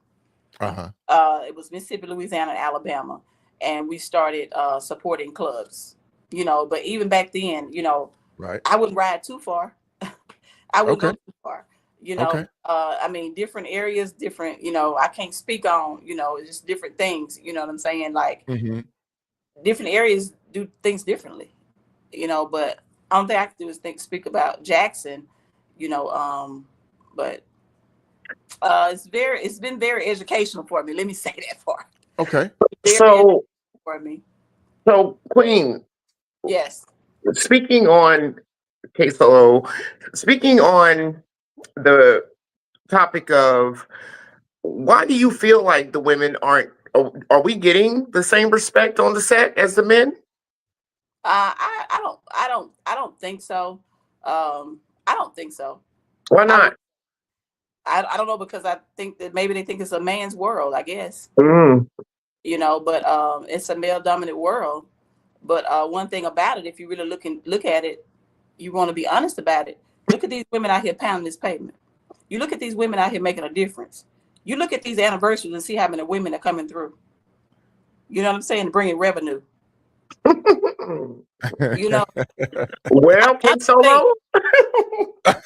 It was Mississippi, Louisiana, and Alabama, and we started supporting clubs. But even back then, right, I wouldn't ride too far. I wouldn't go too far. I mean, different areas, different. I can't speak on. Just different things. You know what I'm saying? Like different areas do things differently. But I don't think I can do is speak about Jackson. But it's been very educational for me. Let me say that part. Okay. So for me. So Queen. Yes. Speaking on KSolo, speaking on the topic of why do you feel like the women aren't? Are we getting the same respect on the set as the men? I don't think so. I don't think so. Why not? I don't know, because I think that maybe they think it's a man's world, I guess. Mm. You know, but it's a male dominant world. But one thing about it, if you really look at it, you want to be honest about it. Look at these women out here pounding this pavement. You look at these women out here making a difference. You look at these anniversaries and see how many women are coming through. You know what I'm saying? Bringing revenue. You know. Well, KSolo. Y'all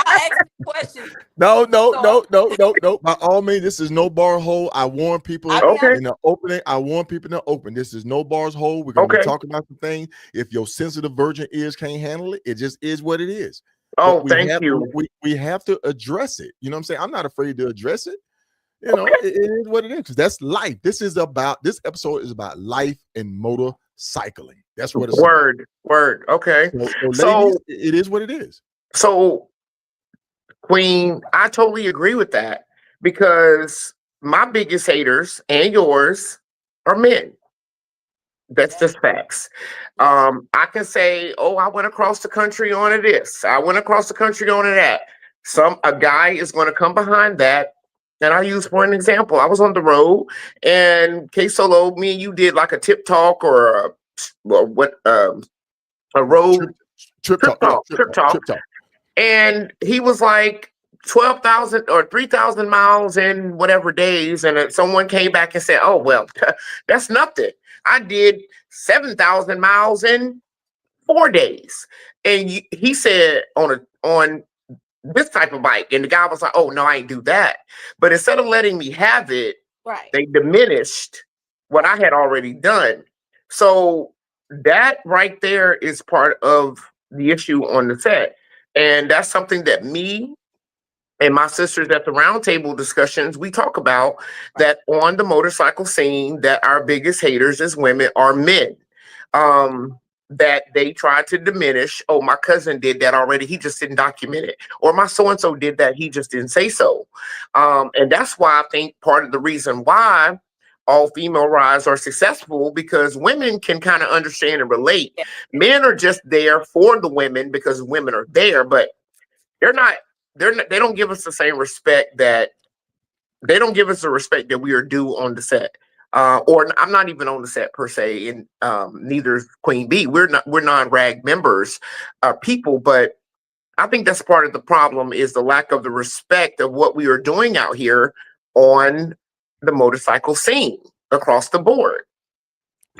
ask questions. No. By all means, this is no bar hole. I warn people in the opening. I warn people in the open. This is no bars hole. We're gonna be talking about some things. If your sensitive virgin ears can't handle it, it just is what it is. Oh, thank you. We have to address it. You know what I'm saying? I'm not afraid to address it. You know, it is what it is, because that's life. This episode is about life and motorcycling. That's what it's Word. about. Word. Okay. So ladies, it is what it is. So, Queen, I totally agree with that, because my biggest haters and yours are men. That's just facts. I can say, oh, I went across the country on this. I went across the country on that. A guy is going to come behind that. And I use for an example, I was on the road, and KSolo, me and you did like a tip talk or a road trip talk. And he was like 12,000 or 3,000 miles in whatever days. And someone came back and said, oh, well, that's nothing. I did 7,000 miles in 4 days. And he said on this type of bike. And the guy was like, oh, no, I ain't do that. But instead of letting me have it, they diminished what I had already done. So that right there is part of the issue on the set. And that's something that me and my sisters at the roundtable discussions, we talk about, that on the motorcycle scene, that our biggest haters as women are men. That they try to diminish. Oh, my cousin did that already. He just didn't document it. Or my so-and-so did that. He just didn't say so. And that's why I think part of the reason why all female rides are successful, because women can kind of understand and relate. Yeah. Men are just there for the women because women are there, but they don't give us the same respect that we are due on the set. Or I'm not even on the set per se, and neither is Qwn B. We're non-rag members, people, but I think that's part of the problem, is the lack of the respect of what we are doing out here on the motorcycle scene across the board.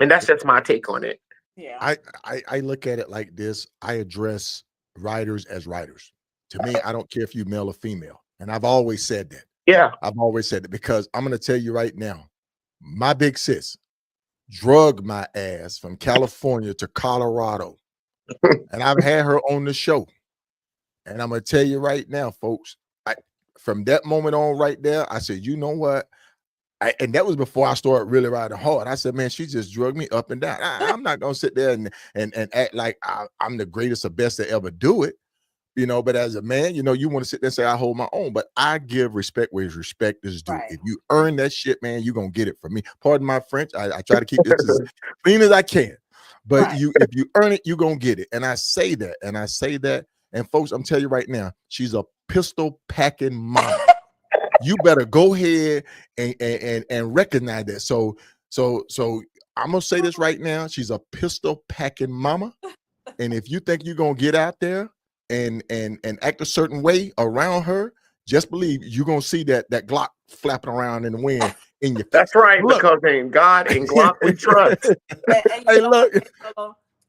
And that's just my take on it. Yeah. I look at it like this. I address riders as riders. To me, I don't care if you're male or female. And I've always said that. Yeah. I've always said it, because I'm going to tell you right now, my big sis drug my ass from California to Colorado. And I've had her on the show. And I'm going to tell you right now, folks, from that moment on right there, I said, you know what? And that was before I started really riding hard. I said, man, she just drugged me up and down. I'm not going to sit there and act like I'm the greatest or best to ever do it. You know, but as a man, you know, you want to sit there and say, I hold my own, but I give respect where respect is due. Right. If you earn that shit, man, you're going to get it from me. Pardon my French. I try to keep this as clean as I can, but if you earn it, you're going to get it. And I say that, and folks, I'm telling you right now, she's a pistol packing mama. You better go ahead and recognize that. So I'm going to say this right now. She's a pistol packing mama. And if you think you're going to get out there and act a certain way around her, just believe you're gonna see that Glock flapping around in the wind in your face. That's right, look. Because in God and Glock we trust. Hey, look.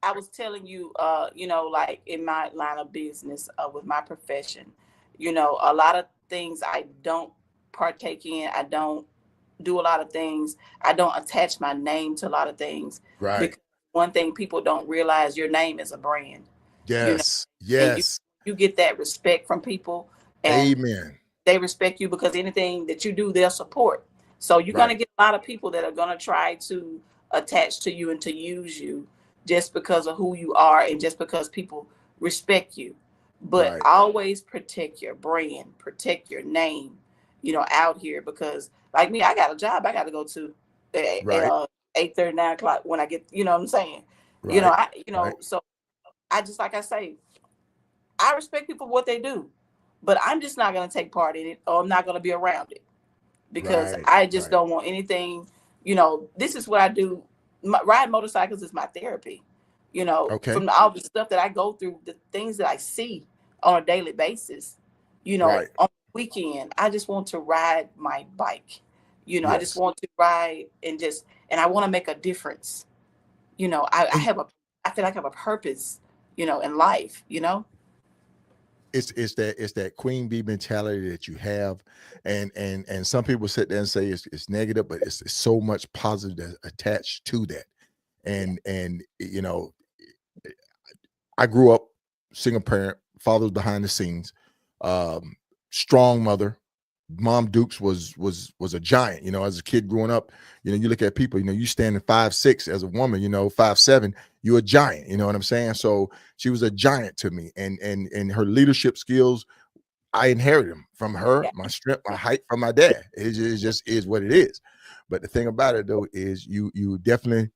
I was telling you, you know, like in my line of business, with my profession, you know, a lot of things I don't partake in. I don't do a lot of things. I don't attach my name to a lot of things. Right. Because one thing people don't realize, your name is a brand. Yes. You know? Yes. You get that respect from people. And amen. They respect you because anything that you do, they'll support. So you're going to get a lot of people that are going to try to attach to you and to use you just because of who you are and just because people respect you. But always protect your brand, protect your name, you know, out here, because like me, I got a job I got to go to at 8:30, 9 o'clock when I get, you know what I'm saying? You know, so I just, like I say, I respect people for what they do. but I'm just not going to take part in it, or I'm not going to be around it, because Right, I just right. don't want anything. This is what I do. Riding motorcycles is my therapy. Okay. From all the stuff that I go through, the things that I see on a daily basis, Right. on the weekend, I just want to ride my bike. I just Yes. want to ride and I want to make a difference. I feel like I have a purpose, in life, It's that Queen Bee mentality that you have, and some people sit there and say it's negative, but it's so much positive attached to that. And I grew up single parent, father's behind the scenes, strong mother. Mom Dukes was a giant, as a kid growing up. You look at people, you standing 5'6" as a woman, 5'7", you're a giant, you know what I'm saying? So she was a giant to me, and her leadership skills, I inherited them from her, my strength, my height from my dad. It just is what it is. But the thing about it though is you definitely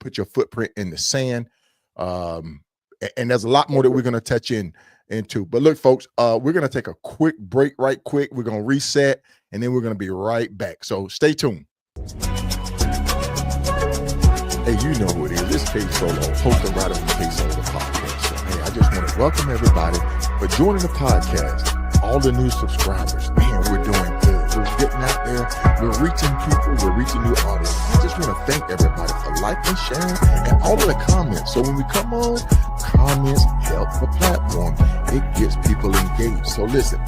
put your footprint in the sand. And there's a lot more that we're going to touch into. But look, folks, we're going to take a quick break right quick. We're going to reset, and then we're going to be right back. So stay tuned. Hey, you know who it is. It's KSolo, host and writer from KSolo, the podcast. So, hey, I just want to welcome everybody for joining the podcast. All the new subscribers, man, we're doing good. We're getting out there. We're reaching people. We're reaching new audience. I just want to thank everybody for liking, sharing, and all of the comments. So when we come on, comments help the platform. It gets people engaged. So listen,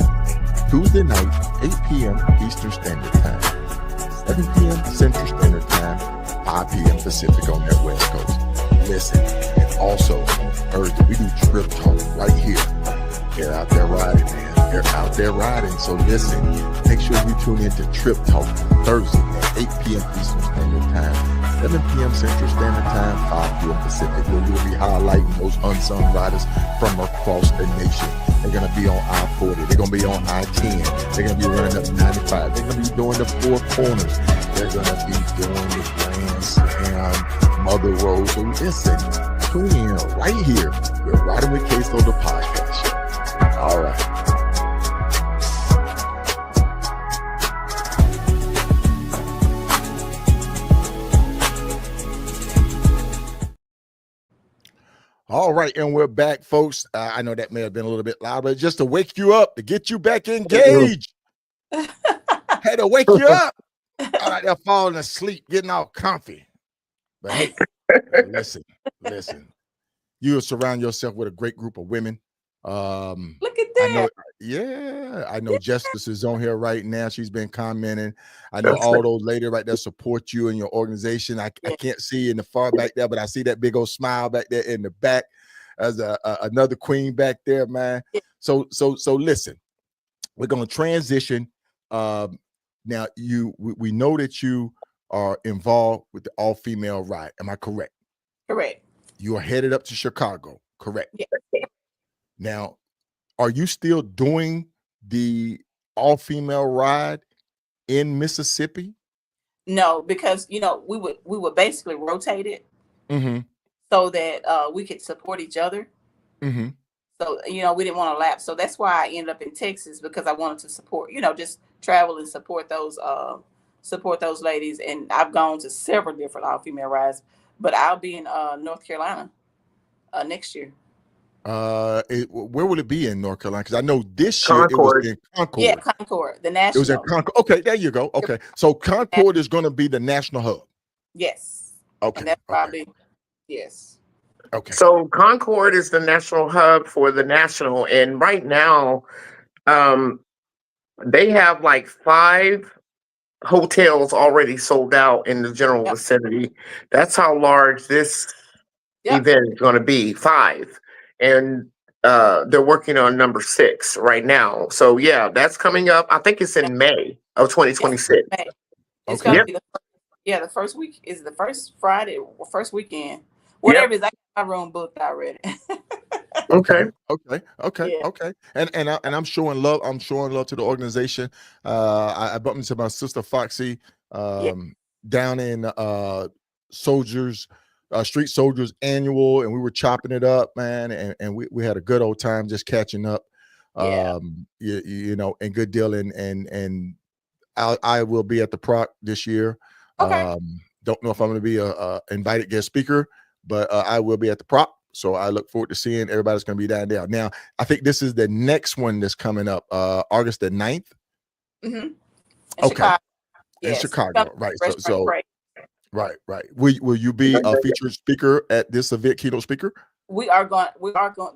Tuesday night, 8 p.m. Eastern Standard Time, 7 p.m. Central Standard Time, 5 p.m. Pacific on that West Coast. Listen, and also on Thursday, we do Trip Talk right here. They're out there riding, man. They're out there riding. So listen, make sure you tune in to Trip Talk Thursday at 8 p.m. Eastern Standard Time, 7 p.m. Central Standard Time, 5 p.m. Pacific, where we'll be highlighting those unsung riders from across the nation. They're going to be on I-40. They're going to be on I-10. They're going to be running up 95. They're going to be doing the four corners. They're going to be doing the Grand Slam, Mother Road. So listen, tune in right here. We're riding with KSolo, the podcast show. All right. All right, and we're back, folks. I know that may have been a little bit loud, but just to wake you up, to get you back engaged. Had to wake you up. All right, they're falling asleep, getting all comfy. But hey, listen. You surround yourself with a great group of women. Look at that. I know Justice is on here right now. She's been commenting. I know all those ladies right there support you and your organization. I can't see in the far back there, but I see that big old smile back there in the back as another queen back there, man. So listen, we're going to transition. Now we know that you are involved with the all-female ride. Am I correct? Correct. You are headed up to Chicago, correct? Yeah. Now, are you still doing the all-female ride in Mississippi? No, because we would basically rotate it so that we could support each other. Mm-hmm. So we didn't want to lapse. So that's why I ended up in Texas, because I wanted to support, just travel and support those ladies. And I've gone to several different all-female rides, but I'll be in North Carolina next year. Where will it be in North Carolina? Because I know this year it was in Concord. Yeah, Concord, the national. It was in Concord. Okay, there you go. Okay, so Concord is going to be the national hub. Yes. Okay. And that's probably yes. Okay. So Concord is the national hub for the national, and right now, they have like 5 hotels already sold out in the general vicinity. That's how large this event is going to be. 5. And they're working on number 6 right now. So yeah, that's coming up. I think it's in May of 2026. May. It's going to be the first week is the first Friday or first weekend. Whatever it is, I got my room booked already. Okay. Yeah. And I'm showing love. I'm showing love to the organization. I bumped into my sister Foxy down in Street Soldiers Annual, and we were chopping it up, man, and we had a good old time just catching up. Yeah. You know, and good deal. And I will be at the Proc this year. Okay. Don't know if I'm going to be a invited guest speaker, but I will be at the Proc. So I look forward to seeing everybody's going to be down there. Now, I think this is the next one that's coming up, August the 9th. Mm-hmm. Okay. Chicago. In Yes. Chicago, right? Restaurant Parade. Right. Will you be a featured speaker at this event, keynote speaker? We are going.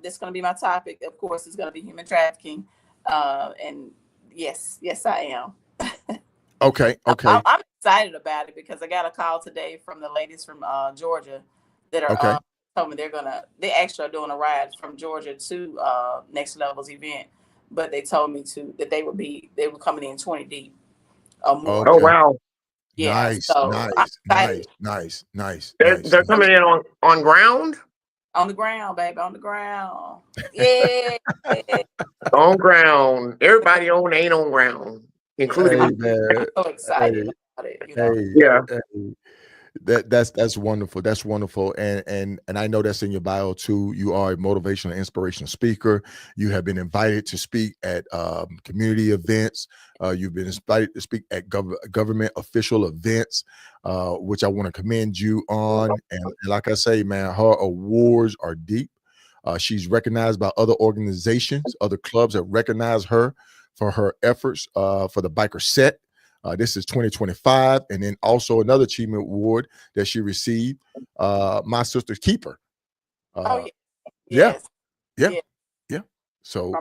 This is going to be my topic. Of course, it's going to be human trafficking. And yes, I am. Okay. I'm excited about it because I got a call today from the ladies from Georgia that are told me they actually are doing a ride from Georgia to Next Level's event, but they told me that they were coming in 20 deep or more. Oh wow! Yeah, nice, so nice. They're coming in on ground. On the ground, baby, on the ground. Yeah. On ground. Everybody ain't on ground, including I'm so excited about it. You know? Yeah. That's wonderful. That's wonderful. And I know that's in your bio too. You are a motivational, inspirational speaker. You have been invited to speak at community events. You've been invited to speak at government official events, which I want to commend you on. And like I say, man, her awards are deep. She's recognized by other organizations, other clubs have recognized her for her efforts for the biker set. This is 2025, and then also another achievement award that she received, My Sister's Keeper. Yeah. So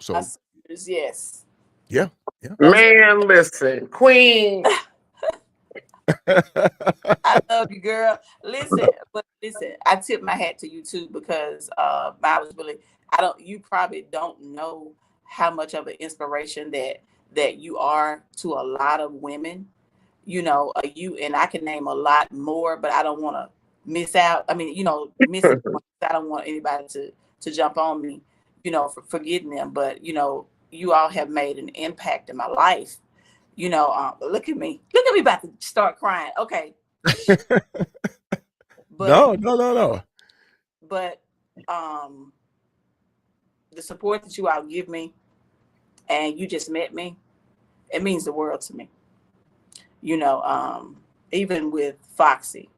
yes. Yeah. Man, listen, Queen. I love you, girl. Listen, I tip my hat to you too because I was really you probably don't know how much of an inspiration that you are to a lot of women. You know, and I can name a lot more, but I don't want to miss out. I mean, missing. I don't want anybody to jump on me, for forgetting them. But you all have made an impact in my life. Look at me about to start crying. Okay. But, no. But the support that you all give me, and you just met me, it means the world to me. Even with Foxy,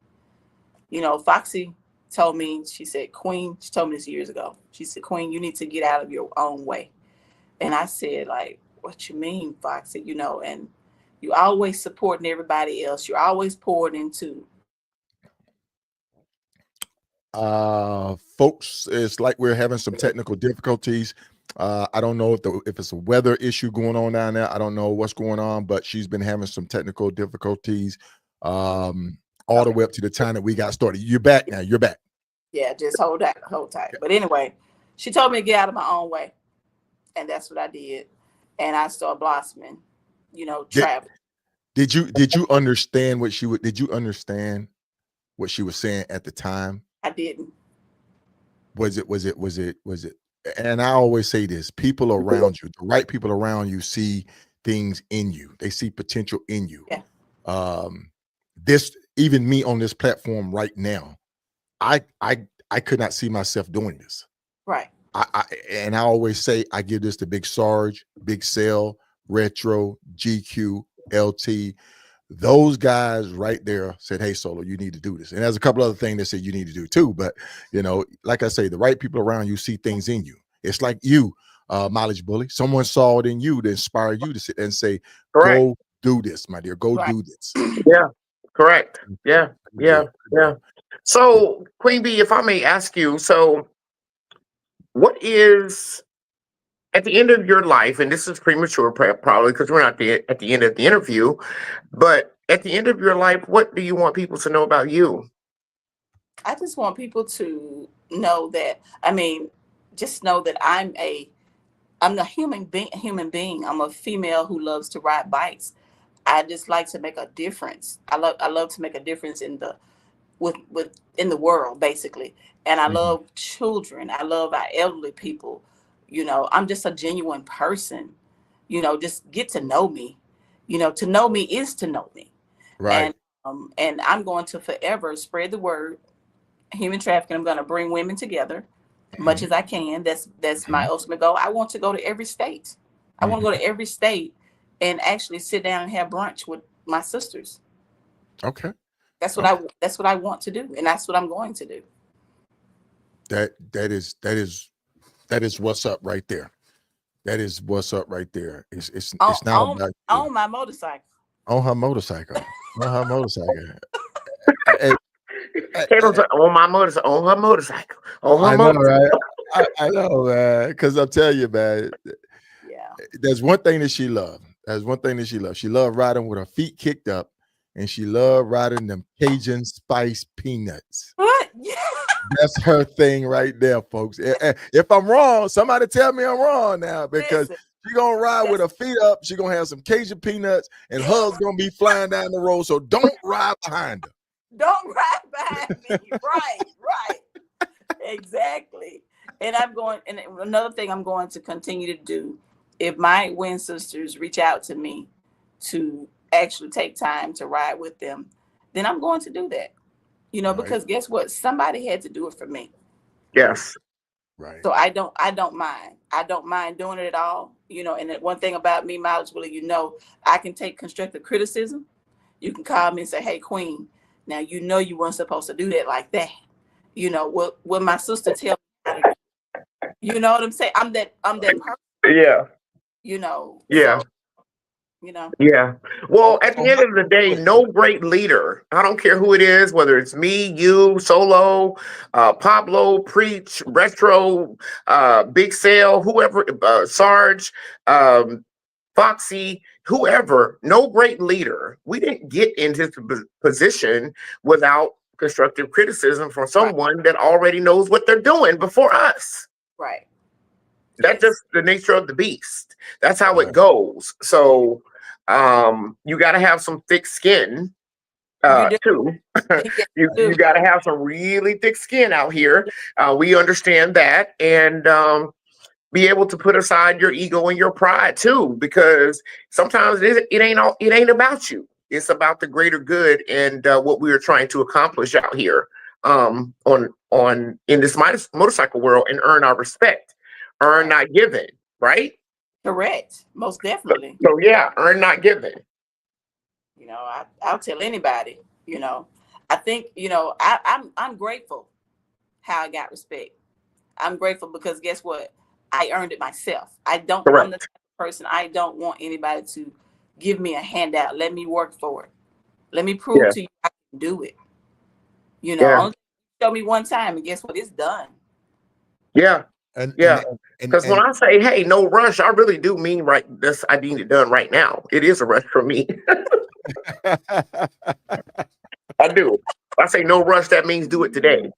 Foxy told me, she said, Queen, she told me this years ago. She said, Queen, you need to get out of your own way. And I said, like, what you mean, Foxy? And you always supporting everybody else. You're always pouring into. Folks, it's like we're having some technical difficulties. I don't know if it's a weather issue going on down there. I don't know what's going on, but she's been having some technical difficulties all the way up to the time that we got started. You're back now. You're back. Yeah, just hold tight. But anyway, she told me to get out of my own way, and that's what I did. And I started blossoming, traveling. Did you understand what she would? Did you understand what she was saying at the time? I didn't. Was it? And I always say this: people around you, the right people around you, see things in you. They see potential in you. Yeah. This, even me on this platform right now, I could not see myself doing this. Right. And I always say I give this to Big Sarge, Big Cell, Retro, GQ, LT. Those guys right there said, hey, Solo, you need to do this. And there's a couple other things they said you need to do too. But, like I say, the right people around you see things in you. It's like you, Mileage Bully. Someone saw it in you to inspire you to sit and say, go do this, my dear. Go do this. Yeah, correct. Yeah. So, Queen B, if I may ask you, so what is, at the end of your life, and this is premature probably because we're not at the end of the interview, but at the end of your life, what do you want people to know about you? I just want people to know that, just know that I'm a human being. I'm a female who loves to ride bikes. I just like to make a difference. I love to make a difference in the world, basically. And I love children. I love our elderly people. I'm just a genuine person. Just get to know me. To know me is to know me. Right. And I'm going to forever spread the word. Human trafficking. I'm going to bring women together. much as I can. That's my ultimate goal. I want to go to every state. I want to go to every state and actually sit down and have brunch with my sisters. Okay. That's what I want to do, and that's what I'm going to do. That is what's up right there. That is what's up right there. It's not about on my motorcycle. On her motorcycle. On her motorcycle. On my motorcycle. On her motorcycle. On her I know, motorcycle. right? I know, man. Because I'll tell you, man. Yeah. There's one thing that she loved. There's one thing that she loved. She loved riding with her feet kicked up, and she loved riding them Cajun spice peanuts. What? Yeah. That's her thing right there, folks. If I'm wrong, somebody tell me I'm wrong now, because she's gonna ride with her feet up. She's gonna have some Cajun peanuts, and hers gonna be flying down the road. So don't ride behind her. Don't ride behind me. Right. Exactly. And another thing I'm going to continue to do, if my Win sisters reach out to me to actually take time to ride with them, then I'm going to do that. Because guess what? Somebody had to do it for me. Yes. Right. So I don't mind. I don't mind doing it at all. And one thing about me, Miles Willie, I can take constructive criticism. You can call me and say, hey, Queen, now you weren't supposed to do that like that. What my sister tell me how to do. You know what I'm saying? I'm that person. Yeah. Yeah. So, yeah. Well, at the end of the day, no great leader, I don't care who it is, whether it's me, you, Solo, Pablo, Preach, Retro, Big Sale, whoever, Sarge, Foxy, whoever, no great leader. We didn't get into this position without constructive criticism from someone that already knows what they're doing before us. Right. That's just the nature of the beast. That's how it goes. So you got to have some thick skin too. you got to have some really thick skin out here. We understand that, and be able to put aside your ego and your pride too, because sometimes it ain't about you. It's about the greater good and what we are trying to accomplish out here on in this motorcycle world, and earn our respect. Earn, not given, right? Correct. Most definitely. So yeah, earn, not given. I'll tell anybody, I think, I'm grateful how I got respect. I'm grateful because guess what? I earned it myself. I'm the type of person, I don't want anybody to give me a handout. Let me work for it. Let me prove to you I can do it. Only show me one time, and guess what? It's done. Yeah. Because when I say, hey, no rush, I really do mean I need it done right now. It is a rush for me. I do. I say no rush, that means do it today.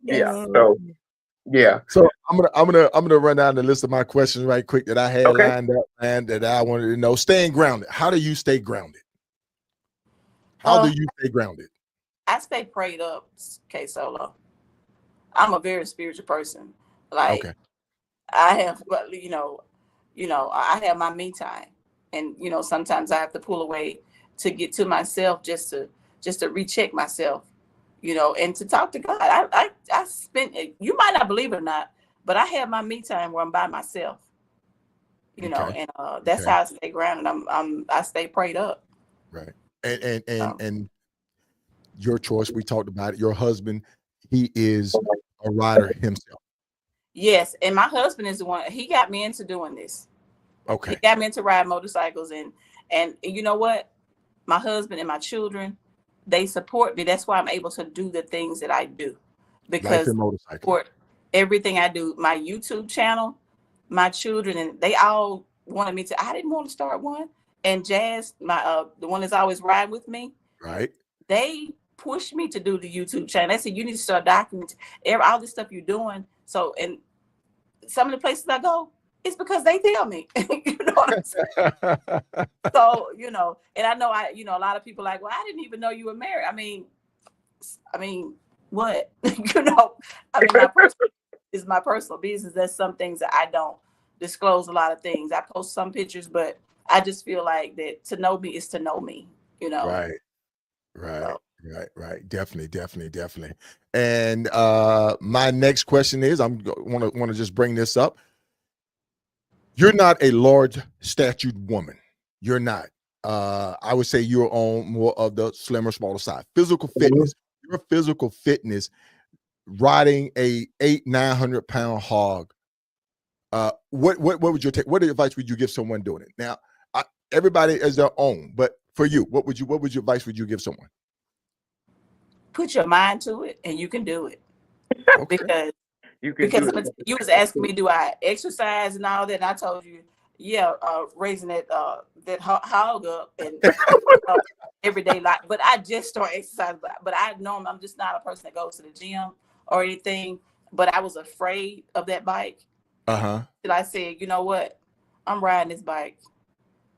Yeah. So yeah. So I'm gonna run down the list of my questions right quick that I had lined up, and that I wanted to know. Staying grounded. How do you stay grounded? How do you stay grounded? I stay prayed up, KSolo. I'm a very spiritual person. Like I have, I have my me time, and sometimes I have to pull away to get to myself, just to recheck myself, and to talk to God. I spend, you might not believe it or not, but I have my me time where I'm by myself, and that's how I stay grounded. I stay prayed up. Right. And your choice, we talked about it. Your husband, he is a rider himself. Yes, and my husband is the one. He got me into doing this. Okay. He got me into riding motorcycles, and you know what? My husband and my children, they support me. That's why I'm able to do the things that I do, because they support everything I do. My YouTube channel, my children, and they all wanted me to. I didn't want to start one, and Jazz, my the one that's always riding with me, right? They pushed me to do the YouTube channel. They said you need to start documenting all this stuff you're doing. So, and some of the places I go, it's because they tell me. You know what I'm saying? So, and I know a lot of people like, well, I didn't even know you were married. I mean, what? My personal is my personal business. There's some things that I don't disclose. A lot of things. I post some pictures, but I just feel like that to know me is to know me. Right. Right. Right. Definitely. And my next question is, want to just bring this up. You're not a large statured woman. You're not. I would say you're on more of the slimmer, smaller side. Physical fitness. Your physical fitness, riding a 900 pound hog. What would you take? What advice would you give someone doing it? Now, everybody is their own, but for you, what advice would you give someone? Put your mind to it, and you can do it. Okay. Because you was asking me, do I exercise and all that? And I told you, yeah, raising that hog up and everyday life. But I just started exercising. But I know I'm just not a person that goes to the gym or anything. But I was afraid of that bike. Till I said, you know what, I'm riding this bike,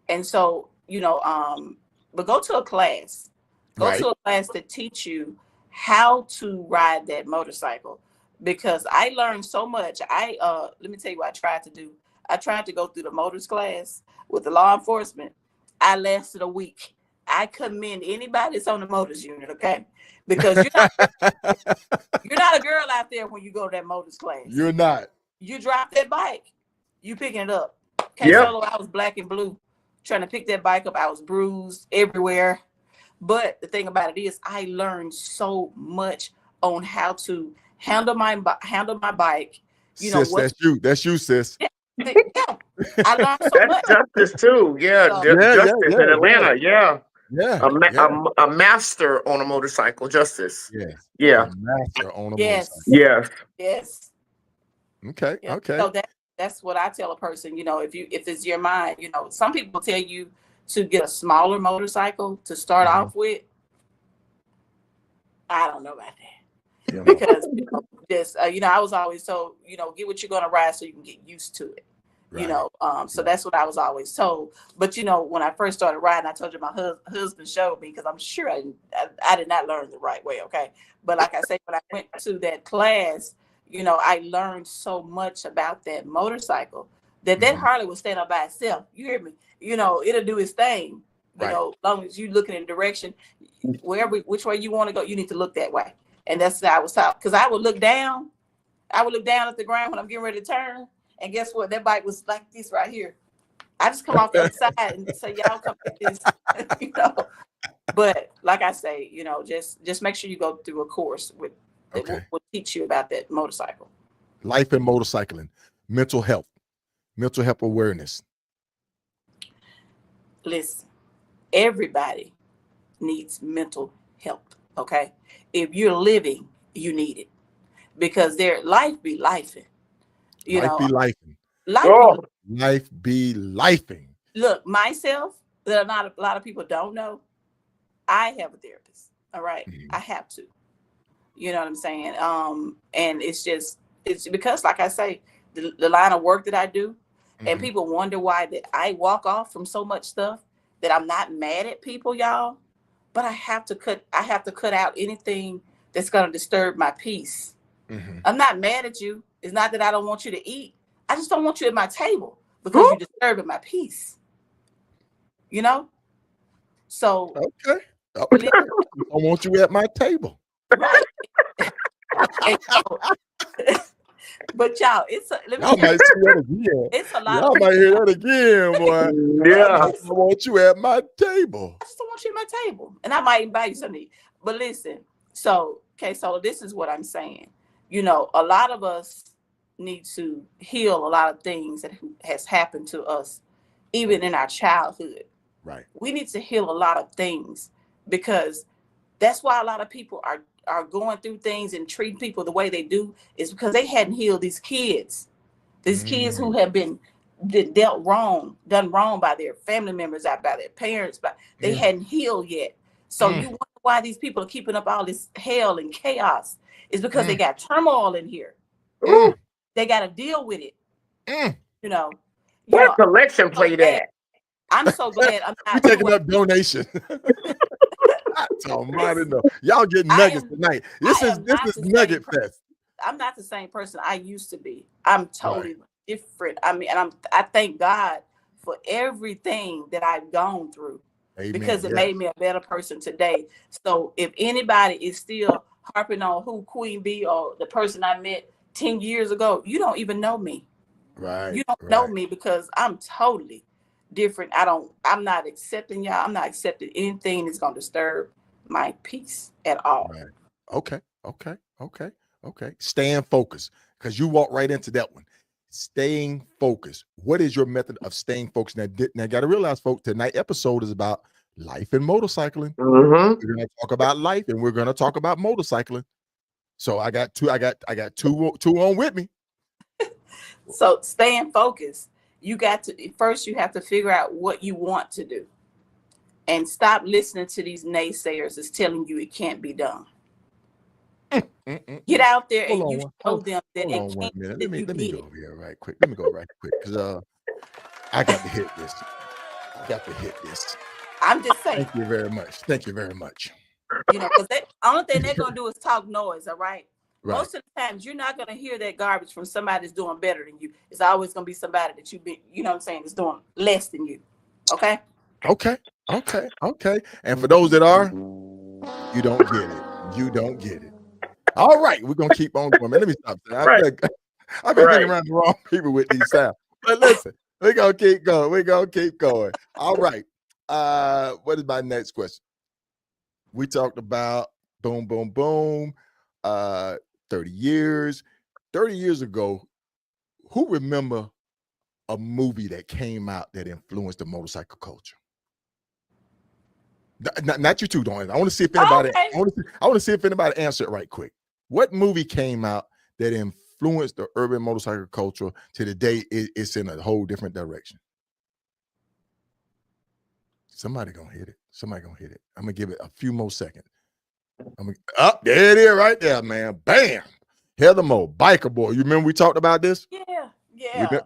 and so but go to a class. Go to a class to teach you how to ride that motorcycle, because I learned so much. Let me tell you what I tried to do. I tried to go through the motors class with the law enforcement. I lasted a week. I commend anybody that's on the motors unit, okay? Because you're not a girl out there when you go to that motors class. You're not. You drop that bike, you picking it up. KSolo, I was black and blue trying to pick that bike up. I was bruised everywhere. But the thing about it is, I learned so much on how to handle my bike. That's you, sis. Yeah, I learned so much. Justice too. Justice in Atlanta. A master on a motorcycle. Justice. A master on a motorcycle. Yes. Okay. So that's what I tell a person. If it's your mind, some people tell you to get a smaller motorcycle to start off with. I don't know about that. Because I was always told, get what you're gonna ride so you can get used to it. So that's what I was always told. But when I first started riding, I told you my husband showed me, because I'm sure I did not learn the right way. Okay, but like I say, when I went to that class, I learned so much about that motorcycle that Harley would stand up by itself. You hear me? It'll do its thing. As long as you looking in direction, which way you want to go, you need to look that way. And that's how I was taught. Because I would look down at the ground when I'm getting ready to turn. And guess what? That bike was like this right here. I just come off the other side and say, y'all come get this. But like I say, just make sure you go through a course that will teach you about that motorcycle. Life and motorcycling, mental health awareness. Listen, everybody needs mental health. Okay, if you're living, you need it, because life be lifing. Life be lifing. Look, myself, that not a lot of people don't know, I have a therapist. All right, I have to. You know what I'm saying? And it's because, like I say, the line of work that I do, and people wonder why that I walk off from so much stuff, that I'm not mad at people, y'all, but I have to cut out anything that's going to disturb my peace. I'm not mad at you. It's not that I don't want you to eat. I just don't want you at my table because you're disturbing my peace. So okay. I want you at my table. Right. But y'all, y'all might see that again. Y'all might hear that again, boy. I want you at my table. I just don't want you at my table, and I might invite you something. But listen, so this is what I'm saying. A lot of us need to heal a lot of things that has happened to us, even in our childhood. Right. We need to heal a lot of things, because that's why a lot of people are going through things and treating people the way they do, is because they hadn't healed these kids. These kids who have been done wrong by their family members, by their parents, but they hadn't healed yet. So you wonder why these people are keeping up all this hell and chaos. It's because they got turmoil in here. They got to deal with it. Where's the election played at? I'm so glad I'm not taking up donation. Y'all getting nuggets tonight. This is Nugget Fest. I'm not the same person I used to be. I'm totally different. I mean, and I thank God for everything that I've gone through. Amen. because it Yeah. made me a better person today. So if anybody is still harping on who Queen B or the person I met 10 years ago, you don't even know me. Right. You don't know me because I'm totally different. I'm not accepting y'all. I'm not accepting anything that's gonna disturb my peace at all. Right. Okay. Okay. Okay. Okay. Staying focused. Because you walk right into that one. Staying focused. What is your method of staying focused? Now got to realize, folks, tonight's episode is about life and motorcycling. Mm-hmm. We're gonna talk about life and we're gonna talk about motorcycling. So I got two on with me. So staying focused, you have to figure out what you want to do and stop listening to these naysayers that's telling you it can't be done. Get out there and you show them that Hold it on one can't. minute. That Let you me did go it. over here right quick. Let me go right quick because I got to hit this. I'm just saying. Thank you very much. Thank you very much. You know, because the only thing they're gonna do is talk noise. All right. Right. Most of the times, you're not gonna hear that garbage from somebody that's doing better than you. It's always gonna be somebody that you know what I'm saying, is doing less than you. Okay. Okay. And for those that are, you don't get it. You don't get it. All right, we're gonna keep on going, man. Let me stop. I've been getting around the wrong people with these sounds. But listen, we're gonna keep going. All right. What is my next question? We talked about boom, boom, boom. 30 years. 30 years ago, who remember a movie that came out that influenced the motorcycle culture? Not you two, don't. I want to see if anybody. Okay. I want to see if anybody answered right quick. What movie came out that influenced the urban motorcycle culture to the day it's in a whole different direction? Somebody gonna hit it. I'm gonna give it a few more seconds. There it is, right there, man. Bam. Heather Moe, Biker Boy. You remember we talked about this? Yeah.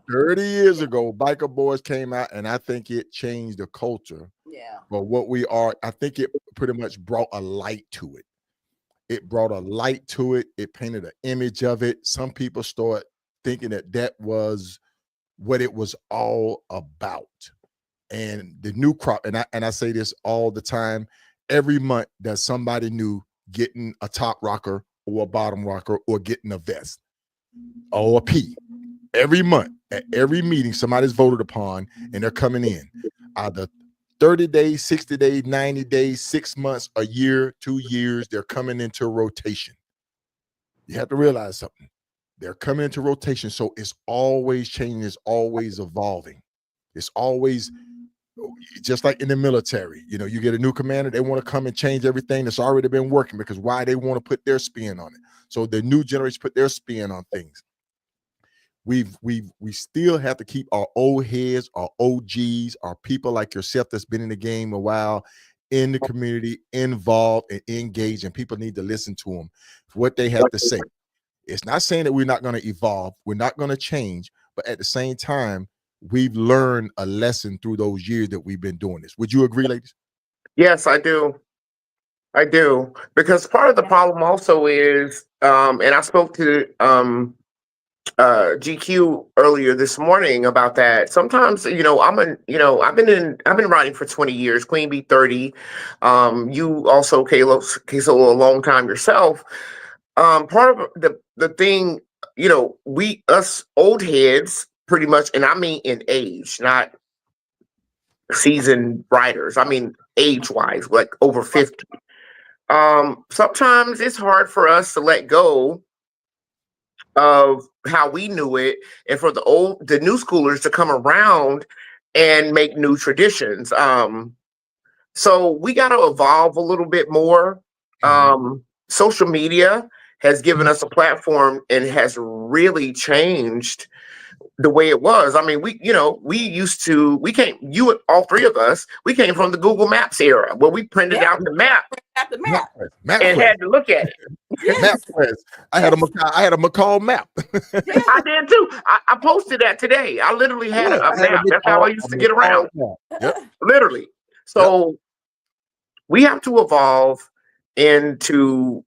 30 years ago, Biker Boys came out, and I think it changed the culture. Yeah. But what we are, I think it pretty much brought a light to it. It painted an image of it. Some people start thinking that was what it was all about. And the new crop, and I say this all the time, every month there's somebody new getting a top rocker or a bottom rocker or getting a vest or a P. Every month, at every meeting, somebody's voted upon and they're coming in. Either 30 days, 60 days, 90 days, 6 months, a year, 2 years, they're coming into rotation. You have to realize something. They're coming into rotation, so it's always changing, it's always evolving. It's always just like in the military. You know, you get a new commander, they want to come and change everything that's already been working because why? They want to put their spin on it. So the new generation put their spin on things. We still have to keep our old heads, our OGs, our people like yourself that's been in the game a while, in the community, involved and engaged, and people need to listen to them for what they have to say. It's not saying that we're not going to evolve, we're not going to change, but at the same time, we've learned a lesson through those years that we've been doing this. Would you agree, ladies? Yes, I do. Because part of the problem also is, and I spoke to GQ earlier this morning about that. Sometimes, I've been riding for 20 years, Qwn B 30. You also KSolo a long time yourself. Part of the thing, us old heads pretty much, and I mean in age, not seasoned riders. I mean age wise, like over 50. Sometimes it's hard for us to let go of how we knew it, and for the new schoolers to come around and make new traditions. So we got to evolve a little bit more. Social media has given us a platform and has really changed the way it was. I mean, all three of us, we came from the Google Maps era where we printed out the map and had to look at it. Map quest. I had a McCall map. I did too. I posted that today. I literally had a map. That's how I used to get around. Yep. Literally. So we have to evolve into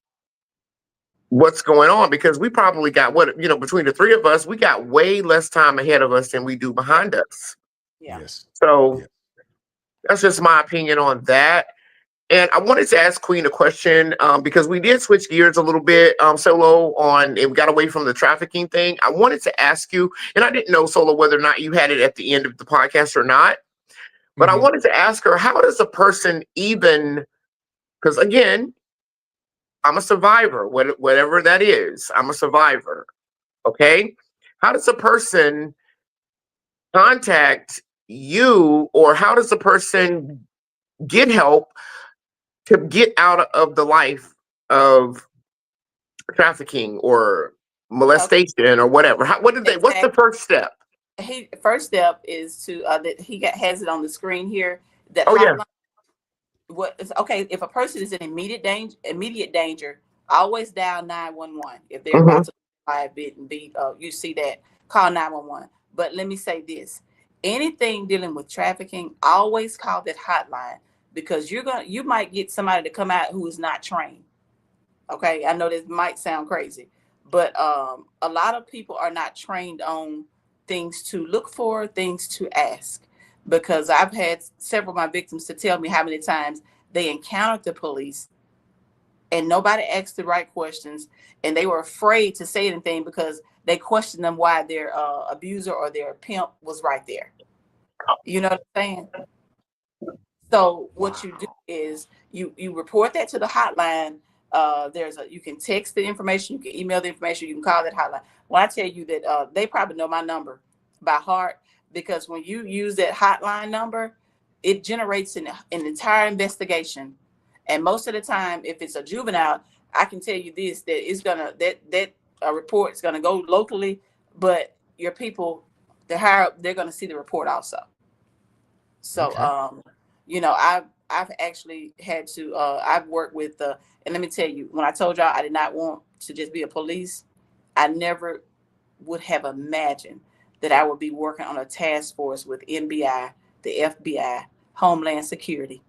what's going on, because we probably got between the three of us, we got way less time ahead of us than we do behind us. Yes. So That's just my opinion on that. And I wanted to ask Queen a question because we did switch gears a little bit, Solo, and we got away from the trafficking thing. I wanted to ask you, and I didn't know, Solo, whether or not you had it at the end of the podcast or not, but I wanted to ask her, how does a person even, because again, I'm a survivor, whatever that is, I'm a survivor, okay? How does a person contact you, or how does a person get help to get out of the life of trafficking or molestation or whatever? What did they? What's the first step? First step is to that has it on the screen here. That hotline. What is okay? If a person is in immediate danger, always dial 911. If they're about to be you see that, call 911. But let me say this: anything dealing with trafficking, always call that hotline, because you might get somebody to come out who is not trained. Okay, I know this might sound crazy, but a lot of people are not trained on things to look for, things to ask. Because I've had several of my victims to tell me how many times they encountered the police and nobody asked the right questions, and they were afraid to say anything because they questioned them why their abuser or their pimp was right there. You know what I'm saying? So what you do is you report that to the hotline. You can text the information, you can email the information, you can call that hotline. When I tell you that they probably know my number by heart, because when you use that hotline number, it generates an entire investigation. And most of the time, if it's a juvenile, I can tell you this, that it's gonna that report is gonna go locally, but your people, they're gonna see the report also. So I've actually had to I've worked with and let me tell you, when I told y'all I did not want to just be a police, I never would have imagined that I would be working on a task force with NBI, the FBI, Homeland Security.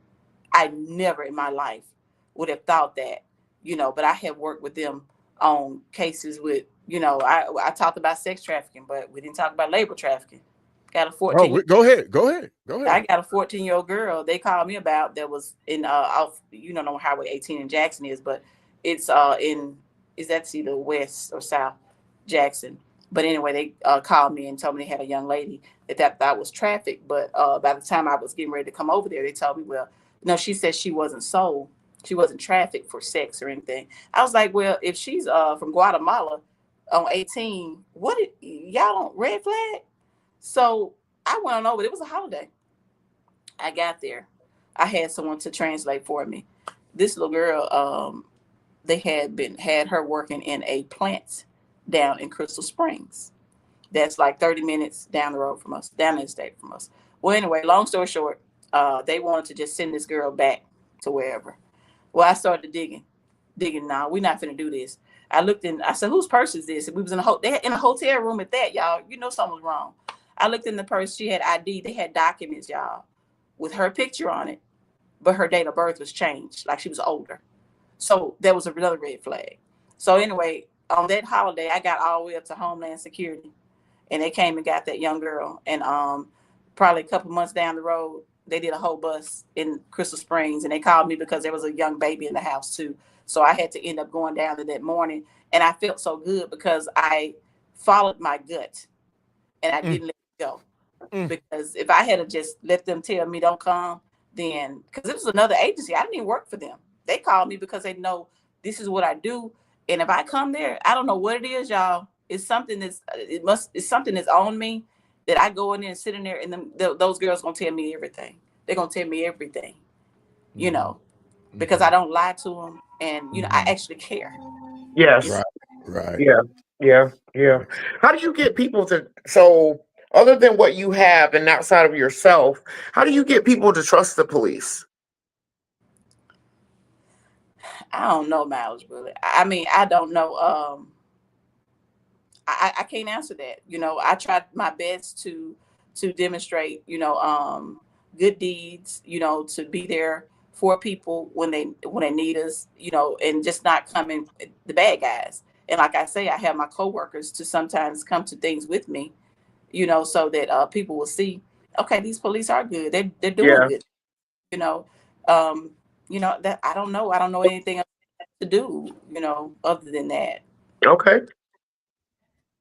I never in my life would have thought that, but I have worked with them on cases with, I talked about sex trafficking, but we didn't talk about labor trafficking. Got a 14. Go ahead. I got a 14-year-old girl they called me about that was in off, know Highway 18 in Jackson is, but it's that's either west or south Jackson. But anyway, they called me and told me they had a young lady that was trafficked. But by the time I was getting ready to come over there, they told me, well, no, she said she wasn't sold. She wasn't trafficked for sex or anything. I was like, well, if she's from Guatemala on 18, y'all don't red flag? So I went on over. It was a holiday. I got there. I had someone to translate for me. This little girl, they had her working in a plant down in Crystal Springs. That's like 30 minutes down the road from us, down in the state from us. Well, anyway, long story short, they wanted to just send this girl back to wherever. Well, I started digging. Nah, we're not finna do this. I looked in. I said, "Whose purse is this?" And we was in a hotel room at that, y'all. Something was wrong. I looked in the purse. She had ID. They had documents, y'all, with her picture on it, but her date of birth was changed, like she was older. So that was another red flag. So anyway, on that holiday, I got all the way up to Homeland Security, and they came and got that young girl. And probably a couple months down the road, they did a whole bus in Crystal Springs, and they called me because there was a young baby in the house too. So I had to end up going down there that morning, and I felt so good because I followed my gut, and I didn't let it go. Because if I had just let them tell me don't come, then because it was another agency, I didn't even work for them. They called me because they know this is what I do, and if I come there, I don't know what it is, y'all. It's something it's something that's on me that I go in there and sit in there, and those girls gonna tell me everything. They're gonna tell me everything, because I don't lie to them, and I actually care. Yes. Right. Yeah. How do you get people to, so other than what you have and outside of yourself, how do you get people to trust the police? I don't know, Miles, really. I mean, I don't know. I can't answer that. I tried my best to demonstrate, good deeds, to be there for people when they need us, and just not coming the bad guys. And like I say, I have my coworkers to sometimes come to things with me, so that people will see, okay, these police are good. They're doing good. you know. That I don't know. I don't know anything else to do, other than that. Okay.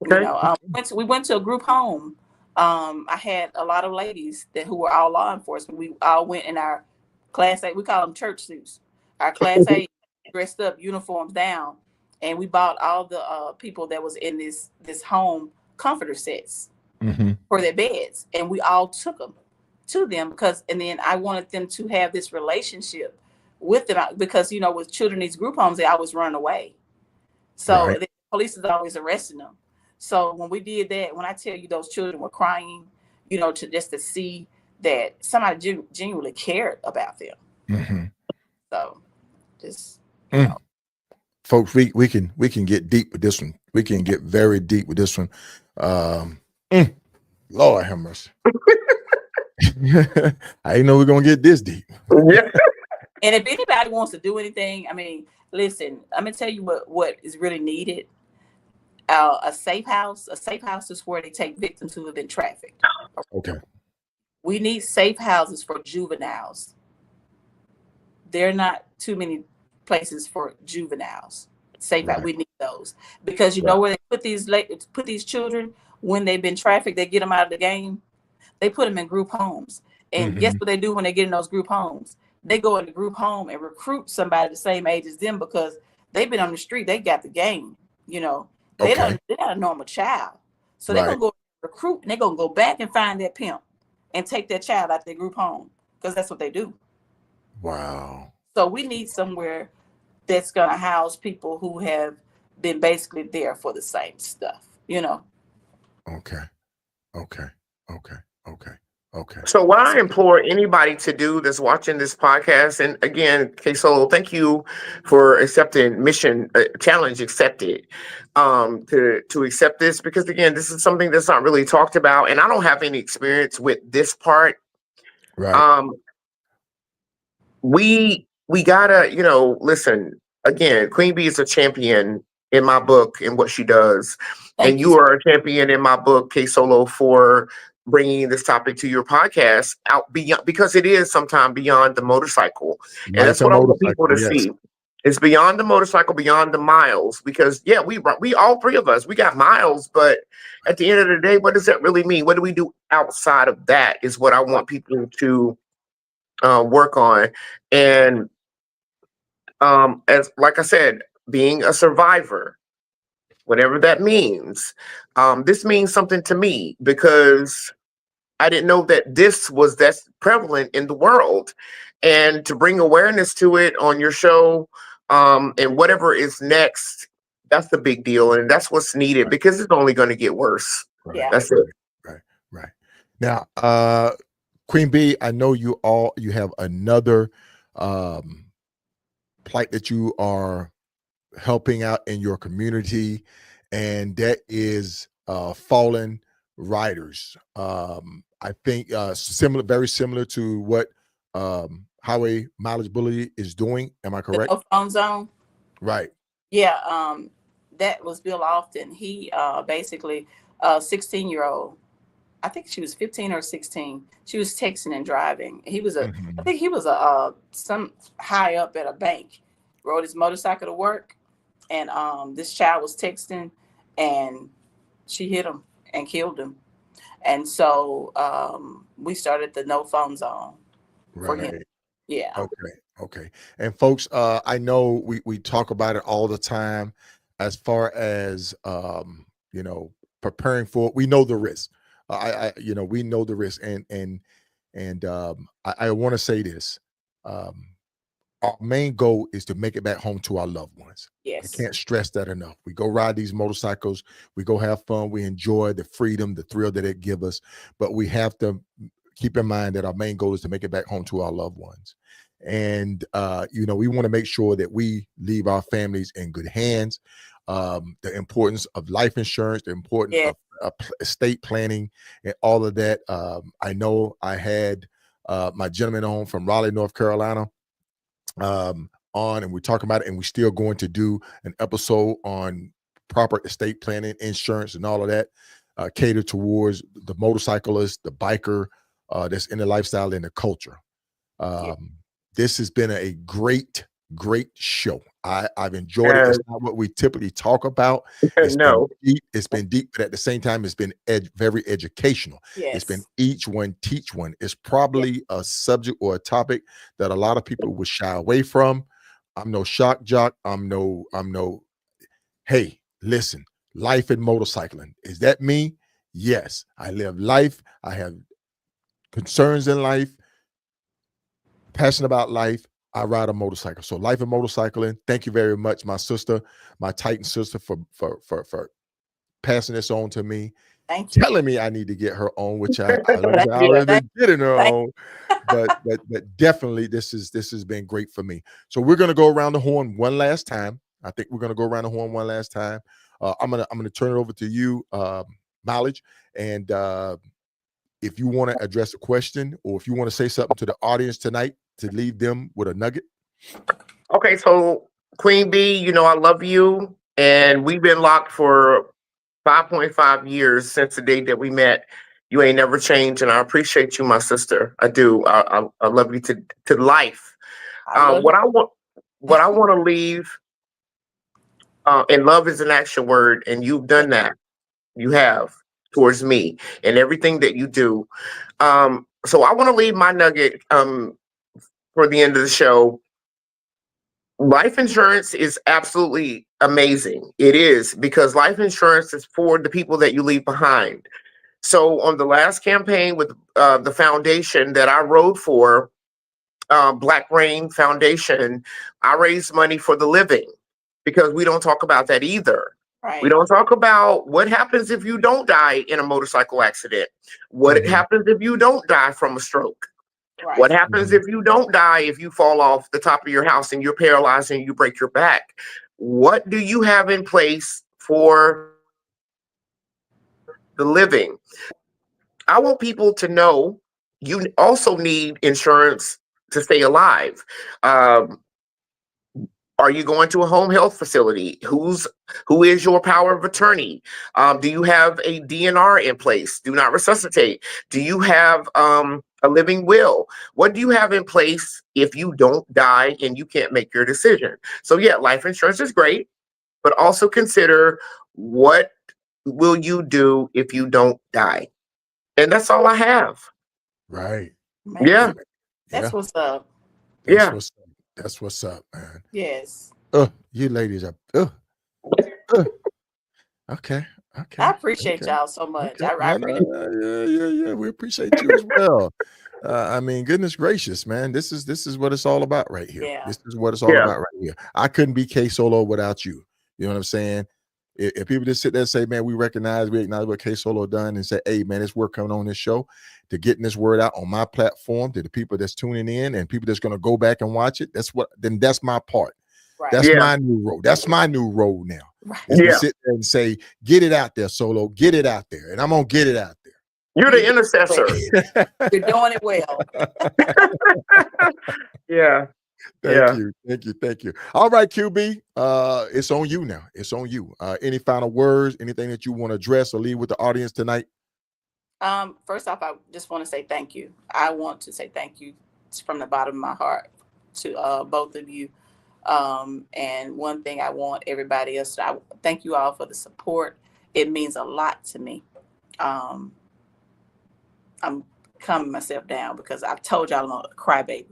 We went to a group home. I had a lot of ladies who were all law enforcement. We all went in our class A. We call them church suits. Our class A dressed up, uniforms down, and we bought all the people that was in this home comforter sets for their beds, and we all took them to them and then I wanted them to have this relationship with them because with children in these group homes, they always run away. So the police is always arresting them. So when we did that, when I tell you those children were crying, to see that somebody genuinely cared about them. So just folks, we can get deep with this one. We can get very deep with this one. Lord have mercy. I didn't know we're gonna get this deep. Yeah. And if anybody wants to do anything, I mean, listen, I'm gonna tell you what is really needed. A safe house. A safe house is where they take victims who have been trafficked. Okay. We need safe houses for juveniles. There are not too many places for juveniles. Safe house. We need those because you know where they put these children when they've been trafficked. They get them out of the game. They put them in group homes. And guess what they do when they get in those group homes? They go in the group home and recruit somebody the same age as them because they've been on the street. They got the game, They're not a normal child. So they're going to go recruit and they're going to go back and find that pimp and take that child out their group home because that's what they do. Wow. So we need somewhere that's going to house people who have been basically there for the same stuff, Okay. So what I implore anybody to do that's watching this podcast, and again, KSolo, thank you for accepting mission challenge accepted, to accept this, because again, this is something that's not really talked about, and I don't have any experience with this part. Right. We gotta, listen, again, Qwn B is a champion in my book and what she does. And you are a champion in my book, KSolo, for bringing this topic to your podcast out beyond, because it is sometimes beyond the motorcycle. And that's what I want people to see. It's beyond the motorcycle, beyond the miles, because we all three of us, we got miles, but at the end of the day, what does that really mean? What do we do outside of that is what I want people to work on. And as like I said, being a survivor, whatever that means, this means something to me because I didn't know that this was that prevalent in the world. And to bring awareness to it on your show, and whatever is next, that's the big deal. And that's what's needed because it's only going to get worse. Right. That's it. Right. Now, Qwn B, I know you have another plight that you are helping out in your community, and that is fallen riders. I think very similar to what Highway Mileage Bully is doing. Am I correct? No phone zone. Right. Yeah. That was Bill Often. He basically 16-year-old. I think she was 15 or 16. She was texting and driving. He was I think he was some high up at a bank. Rode his motorcycle to work, and this child was texting, and she hit him and killed him. And so we started the no phone zone for him. Yeah. Okay. And folks, I know we talk about it all the time as far as preparing for it. We know the risk. We know the risk, and I want to say this. Our main goal is to make it back home to our loved ones. Yes. I can't stress that enough. We go ride these motorcycles, we go have fun, we enjoy the freedom, the thrill that it gives us, but we have to keep in mind that our main goal is to make it back home to our loved ones. And we want to make sure that we leave our families in good hands. The importance of life insurance, the importance of estate planning, and all of that. I know I had my gentleman on from Raleigh, North Carolina, on, and we're talking about it, and we're still going to do an episode on proper estate planning, insurance, and all of that, catered towards the motorcyclist, the biker, that's in the lifestyle and the culture. This has been a great show. I've enjoyed it. It's not what we typically talk about. It's No. been deep. It's been deep, but at the same time, it's been very educational. Yes. It's been each one teach one. It's probably a subject or a topic that a lot of people would shy away from. I'm no shock jock. I'm no. Hey, listen, life and motorcycling. Is that me? Yes. I live life. I have concerns in life, passionate about life. I ride a motorcycle. So life and motorcycling. Thank you very much, my sister, my Titan sister, for passing this on to me. Thank you. Telling me I need to get her on, which I already been getting her on. But definitely this has been great for me. So we're gonna go around the horn one last time. I think we're gonna go around the horn one last time. I'm gonna turn it over to you, Mileage, and if you want to address a question or if you want to say something to the audience tonight to leave them with a nugget. Okay, so Queen B, you know I love you, and we've been locked for 5.5 years since the day that we met. You ain't never changed, and I appreciate you, my sister. I do. I love you to life. What I want to leave, and love is an action word, and you've done that. You have towards me and everything that you do. So I want to leave my nugget for the end of the show. Life insurance is absolutely amazing. It is, because life insurance is for the people that you leave behind. So on the last campaign with the foundation that I rode for, Black Rain Foundation, I raised money for the living, because we don't talk about that either. Right. We don't talk about what happens if you don't die in a motorcycle accident. What happens if you don't die from a stroke? Right. What happens if you don't die, if you fall off the top of your house and you're paralyzed and you break your back? What do you have in place for the living? I want people to know you also need insurance to stay alive. Are you going to a home health facility? Who is your power of attorney? Do you have a DNR in place? Do not resuscitate. Do you have a living will? What do you have in place if you don't die and you can't make your decision? So yeah, life insurance is great, but also consider, what will you do if you don't die? And that's all I have. Right. Man, Yeah. That's what's up. That's what's up, man. Yes. You ladies are okay. I appreciate y'all so much. Okay. I really Yeah. We appreciate you as well. I mean, goodness gracious, man. This is what it's all about right here. Yeah. This is what it's all about right here. I couldn't be KSolo without you. You know what I'm saying? If people just sit there and say, man, we acknowledge what KSolo done, and say, hey, man, it's work coming on this show, to getting this word out on my platform to the people that's tuning in and people that's going to go back and watch it. That's my part. Right. That's my new role. That's my new role now. Right. To sit there and say, get it out there, Solo. Get it out there. And I'm going to get it out there. You're the intercessor. You're doing it well. Yeah. Thank you. All right, QB. It's on you now. It's on you. Any final words, anything that you want to address or leave with the audience tonight? First off, I just want to say thank you. I want to say thank you from the bottom of my heart to both of you. And one thing I want everybody else to, I thank you all for the support. It means a lot to me. I'm calming myself down because I've told y'all I'm a crybaby,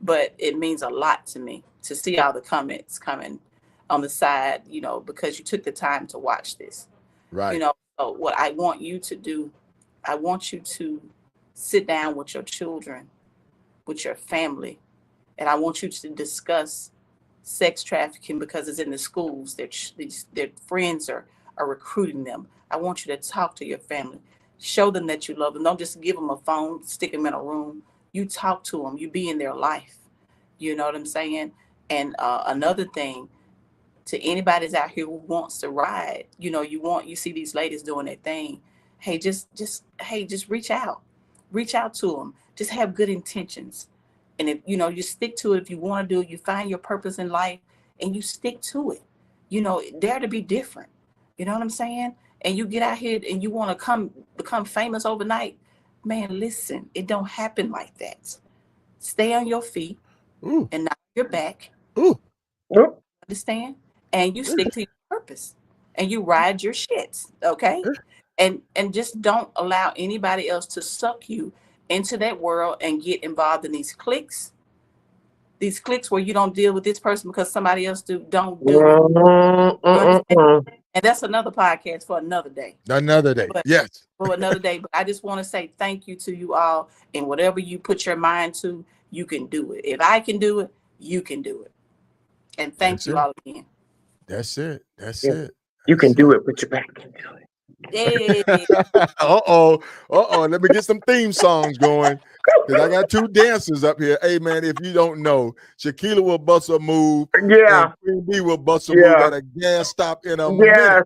but it means a lot to me to see all the comments coming on the side, because you took the time to watch this. Right. So what I want you to do, I want you to sit down with your children, with your family, and I want you to discuss sex trafficking, because it's in the schools. Their friends are recruiting them. I want you to talk to your family. Show them that you love them. Don't just give them a phone, stick them in a room. You talk to them. You be in their life. You know what I'm saying? And another thing, to anybody that's out here who wants to ride, you see these ladies doing their thing. Hey, just reach out to them. Just have good intentions. And if, you stick to it, if you want to do it, you find your purpose in life and you stick to it, dare to be different. You know what I'm saying? And you get out here and you want to become famous overnight, man, listen, it don't happen like that. stay on your feet Ooh. and not your back. Ooh. Understand? And you stick to your purpose and you ride your shits, okay? And just don't allow anybody else to suck you into that world and get involved in these cliques where you don't deal with this person because somebody else don't do it. And that's another podcast for another day. Another day. Yes. For another day. But I just want to say thank you to you all. And whatever you put your mind to, you can do it. If I can do it, you can do it. And thank you all again. That's it. That's it. You can do it. Put your back into it. Hey. Let me get some theme songs going because I got two dancers up here. Hey man, if you don't know, Shaquila will bust a move. Yeah. And Qwn B will bust a move at a gas stop in a minute. Yeah,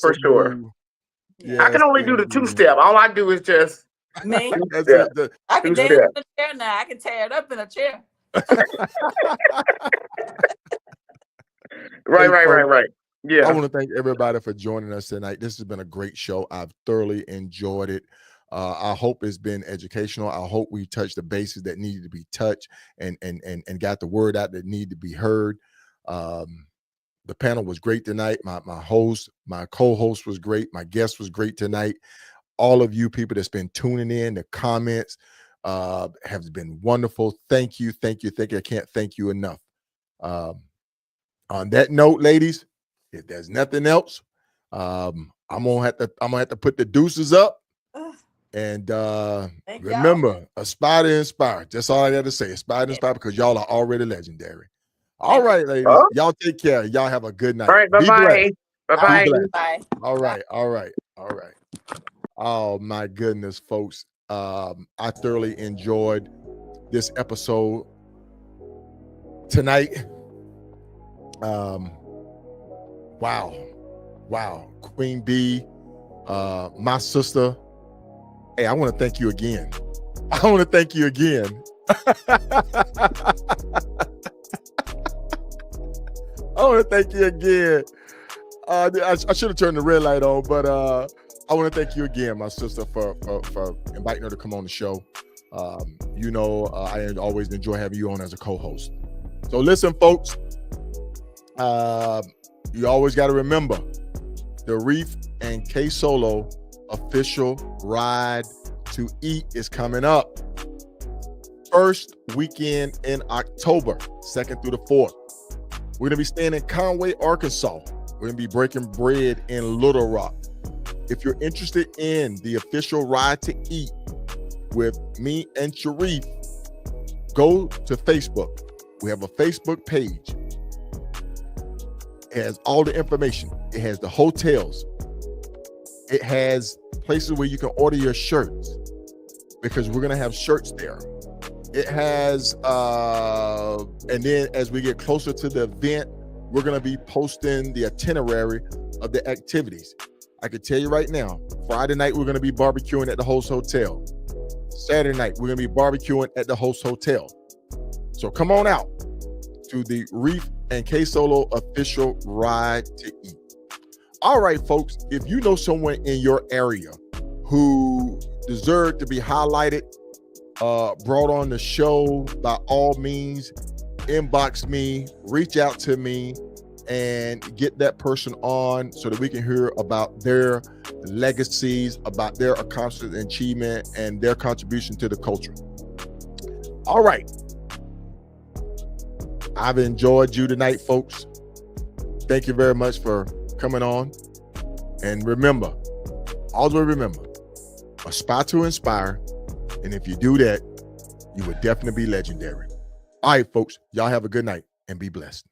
for sure. Yes, I can only do the two-step. All I do is just me. That's I can dance in a chair now. I can tear it up in a chair. Right. Yeah. I want to thank everybody for joining us tonight. This has been a great show. I've thoroughly enjoyed it. I hope it's been educational. I hope we touched the bases that needed to be touched and got the word out that needed to be heard. The panel was great tonight. My co-host was great. My guest was great tonight. All of you people that's been tuning in, the comments have been wonderful. Thank you. I can't thank you enough. On that note, ladies, if there's nothing else, I'm gonna have to put the deuces up. And remember, aspire to inspire. That's all I got to say. Aspire to inspire because y'all are already legendary. All right, ladies. Y'all take care. Y'all have a good night. All right, bye-bye. Bye-bye. All right. Oh my goodness, folks. I thoroughly enjoyed this episode tonight. Wow. Qwn B, my sister. Hey, I want to thank you again. I should have turned the red light on, but I want to thank you again, my sister, for inviting her to come on the show. I always enjoy having you on as a co-host. So listen, folks, you always got to remember the Reef and KSolo official ride to eat is coming up. First weekend in October, 2nd through the 4th. We're going to be staying in Conway, Arkansas. We're going to be breaking bread in Little Rock. If you're interested in the official ride to eat with me and Sharif, go to Facebook. We have a Facebook page. It has all the information. It has the hotels. It has places where you can order your shirts because we're going to have shirts there. It has, and then as we get closer to the event, we're going to be posting the itinerary of the activities. I can tell you right now, Friday night, we're going to be barbecuing at the host hotel. Saturday night, we're going to be barbecuing at the host hotel. So come on out to the Reef and KSolo official ride to eat. All right, folks, if you know someone in your area who deserved to be highlighted, brought on the show, by all means, inbox me, reach out to me, and get that person on so that we can hear about their legacies, about their accomplishments and achievement, and their contribution to the culture. All right. I've enjoyed you tonight, folks. Thank you very much for coming on. And remember, always remember, aspire to inspire. And if you do that, you will definitely be legendary. All right, folks, y'all have a good night and be blessed.